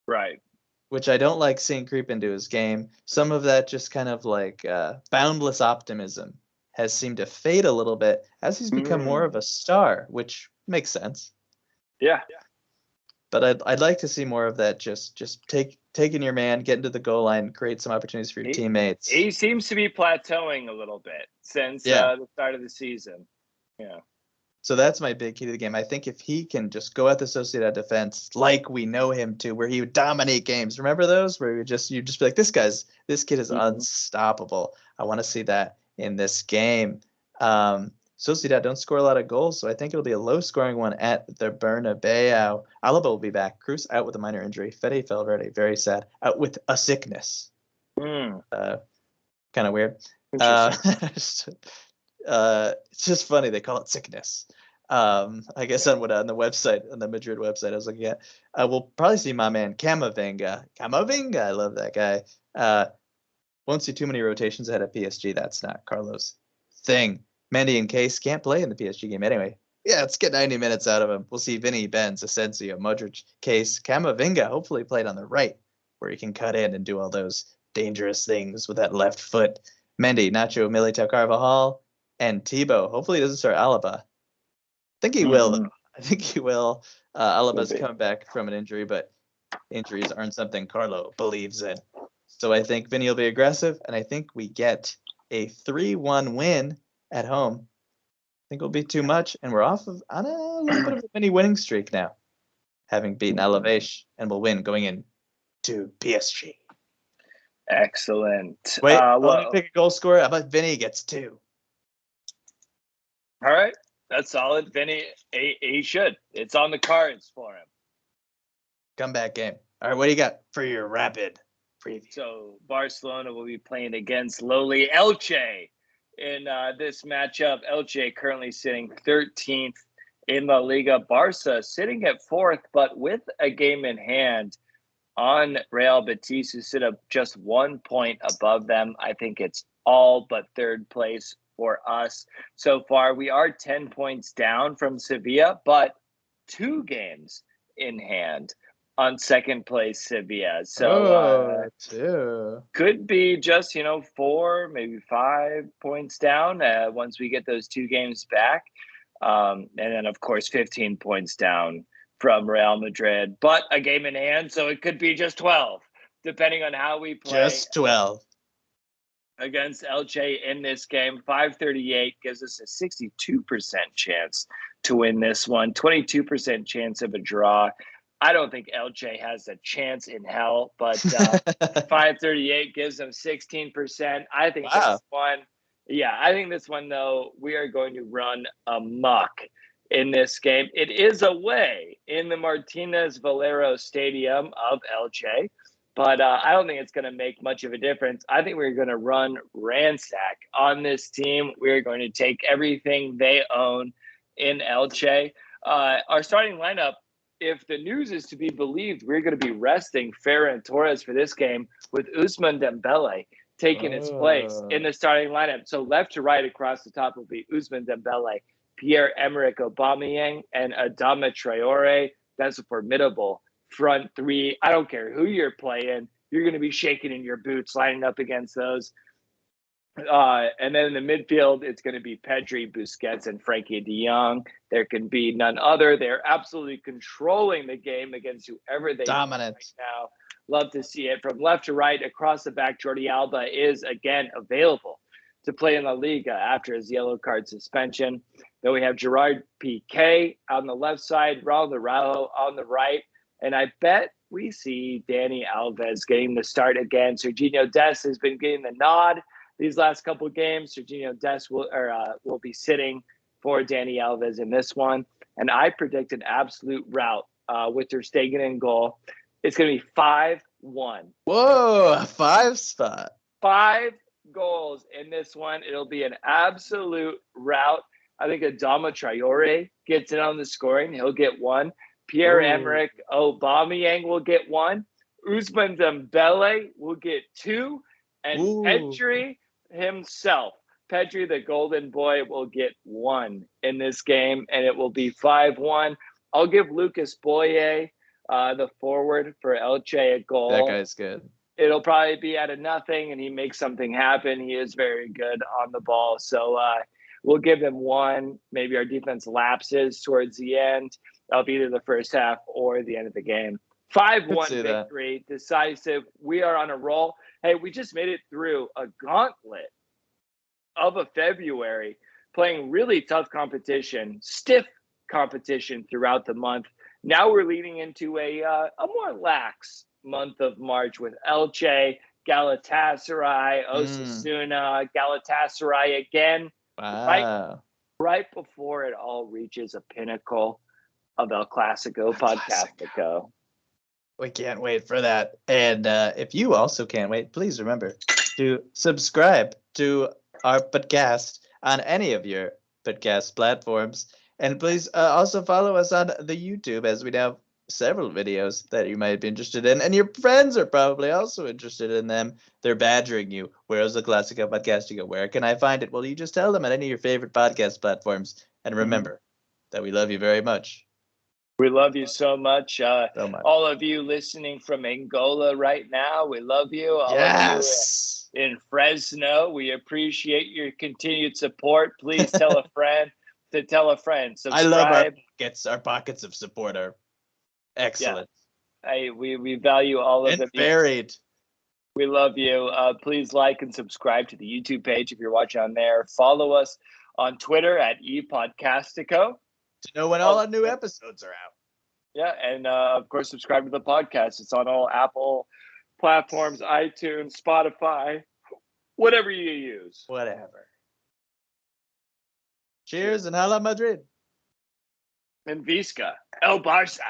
Right. Which I don't like seeing creep into his game. Some of that just kind of like boundless optimism has seemed to fade a little bit as he's become more of a star, which makes sense. Yeah. But I'd like to see more of that. Just taking your man, get into the goal line, create some opportunities for your teammates. He seems to be plateauing a little bit since the start of the season. Yeah. So that's my big key to the game. I think if he can just go at the Sociedad defense like we know him to, where he would dominate games. Remember those where you just be like, this kid is unstoppable. I want to see that in this game. Sociedad don't score a lot of goals, so I think it'll be a low-scoring one at the Bernabeu. Alaba will be back. Cruz out with a minor injury. Fede Valverde, very sad, out with a sickness. Kind of weird. It's just funny they call it sickness. I guess on the website, on the Madrid website I was looking at, we'll probably see my man Camavinga. I love that guy. Won't see too many rotations ahead of PSG. That's not Carlos' thing. Mendy and Case can't play in the PSG game anyway. Yeah, let's get 90 minutes out of him. We'll see Vinny, Benz, Asensio, Modric, Case, Camavinga, hopefully played on the right, where he can cut in and do all those dangerous things with that left foot. Mendy, Nacho, Militao, Carvajal, and Thibaut. Hopefully he doesn't start Alaba. I think he will, though. I think he will. Alaba's come back from an injury, but injuries aren't something Carlo believes in. So I think Vinny will be aggressive, and I think we get a 3-1 win at home. I think it'll be too much, and we're off of on a little bit of a mini winning streak now, having beaten Alaves, and we'll win going in to PSG. Excellent. Wait, let me pick a goal scorer. How about Vinny gets 2? All right, that's solid. Vinny, he should. It's on the cards for him. Comeback game. All right, what do you got for your rapid preview? So Barcelona will be playing against lowly Elche in this matchup. Elche currently sitting 13th in La Liga. Barca sitting at 4th, but with a game in hand on Real Betis, who sit up just 1 point above them. I think it's all but third place for us so far. We are 10 points down from Sevilla, but 2 games in hand on second place Sevilla. So could be just, 4, maybe 5 points down once we get those 2 games back. And then, of course, 15 points down from Real Madrid, but a game in hand, so it could be just 12, depending on how we play. Just 12. Against Elche in this game. 538 gives us a 62% chance to win this one, 22% chance of a draw. I don't think Elche has a chance in hell, but 538 gives them 16%. I think this one, I think this one, though, we are going to run amok in this game. It is away in the Martinez Valero Stadium of Elche, but I don't think it's going to make much of a difference. I think we're going to run ransack on this team. We're going to take everything they own in Elche. Our starting lineup, if the news is to be believed, we're going to be resting Ferran Torres for this game with Ousmane Dembele taking its place in the starting lineup. So left to right across the top will be Ousmane Dembele, Pierre-Emerick Aubameyang, and Adama Traore. That's a formidable front 3. I don't care who you're playing. You're going to be shaking in your boots lining up against those. And then in the midfield, it's going to be Pedri, Busquets, and Frankie de Jong. There can be none other. They're absolutely controlling the game against whoever they dominant right now. Love to see it. From left to right, across the back, Jordi Alba is again available to play in La Liga after his yellow card suspension. Then we have Gerard Piqué on the left side, Raul Araujo on the right. And I bet we see Dani Alves getting the start again. Serginho Dest has been getting the nod these last couple of games. Serginho Dest will be sitting for Dani Alves in this one. And I predict an absolute rout with Ter Stegen in goal. It's going to be 5-1. Whoa, a 5 spot. 5 goals in this one. It'll be an absolute rout. I think Adama Traore gets in on the scoring. He'll get 1. Pierre-Emerick Aubameyang will get 1. Ousmane Dembele will get 2. And Pedri himself, Pedri the golden boy, will get 1 in this game, and it will be 5-1. I'll give Lucas Boye, the forward for Elche, a goal. That guy's good. It'll probably be out of nothing, and he makes something happen. He is very good on the ball. So we'll give him 1. Maybe our defense lapses towards the end of either the first half or the end of the game. 5-1 victory, decisive. We are on a roll. Hey, we just made it through a gauntlet of a February, playing really tough competition, stiff competition throughout the month. Now we're leading into a more lax month of March with Elche, Galatasaray, Osasuna, Galatasaray again. Wow. Right before it all reaches a pinnacle of El Clasico Podcastico. We can't wait for that. And if you also can't wait, please remember to subscribe to our podcast on any of your podcast platforms. And please also follow us on the YouTube, as we now several videos that you might be interested in, and your friends are probably also interested in them. They're badgering you. Where's the Clasico podcast? You go, where can I find it? Well, you just tell them at any of your favorite podcast platforms. And remember that we love you very much. We love you so much. So much. All of you listening from Angola right now, we love you. All of you in Fresno, we appreciate your continued support. Please tell a friend to tell a friend. Subscribe. I love our pockets of support are excellent. Yeah. We value all of them. Varied. We love you. Please like and subscribe to the YouTube page if you're watching on there. Follow us on Twitter at ePodcastico to know when all our new episodes are out. Yeah, and of course, subscribe to the podcast. It's on all Apple platforms, iTunes, Spotify, whatever you use. Whatever. Cheers and Hala Madrid. And Visca. El Barça.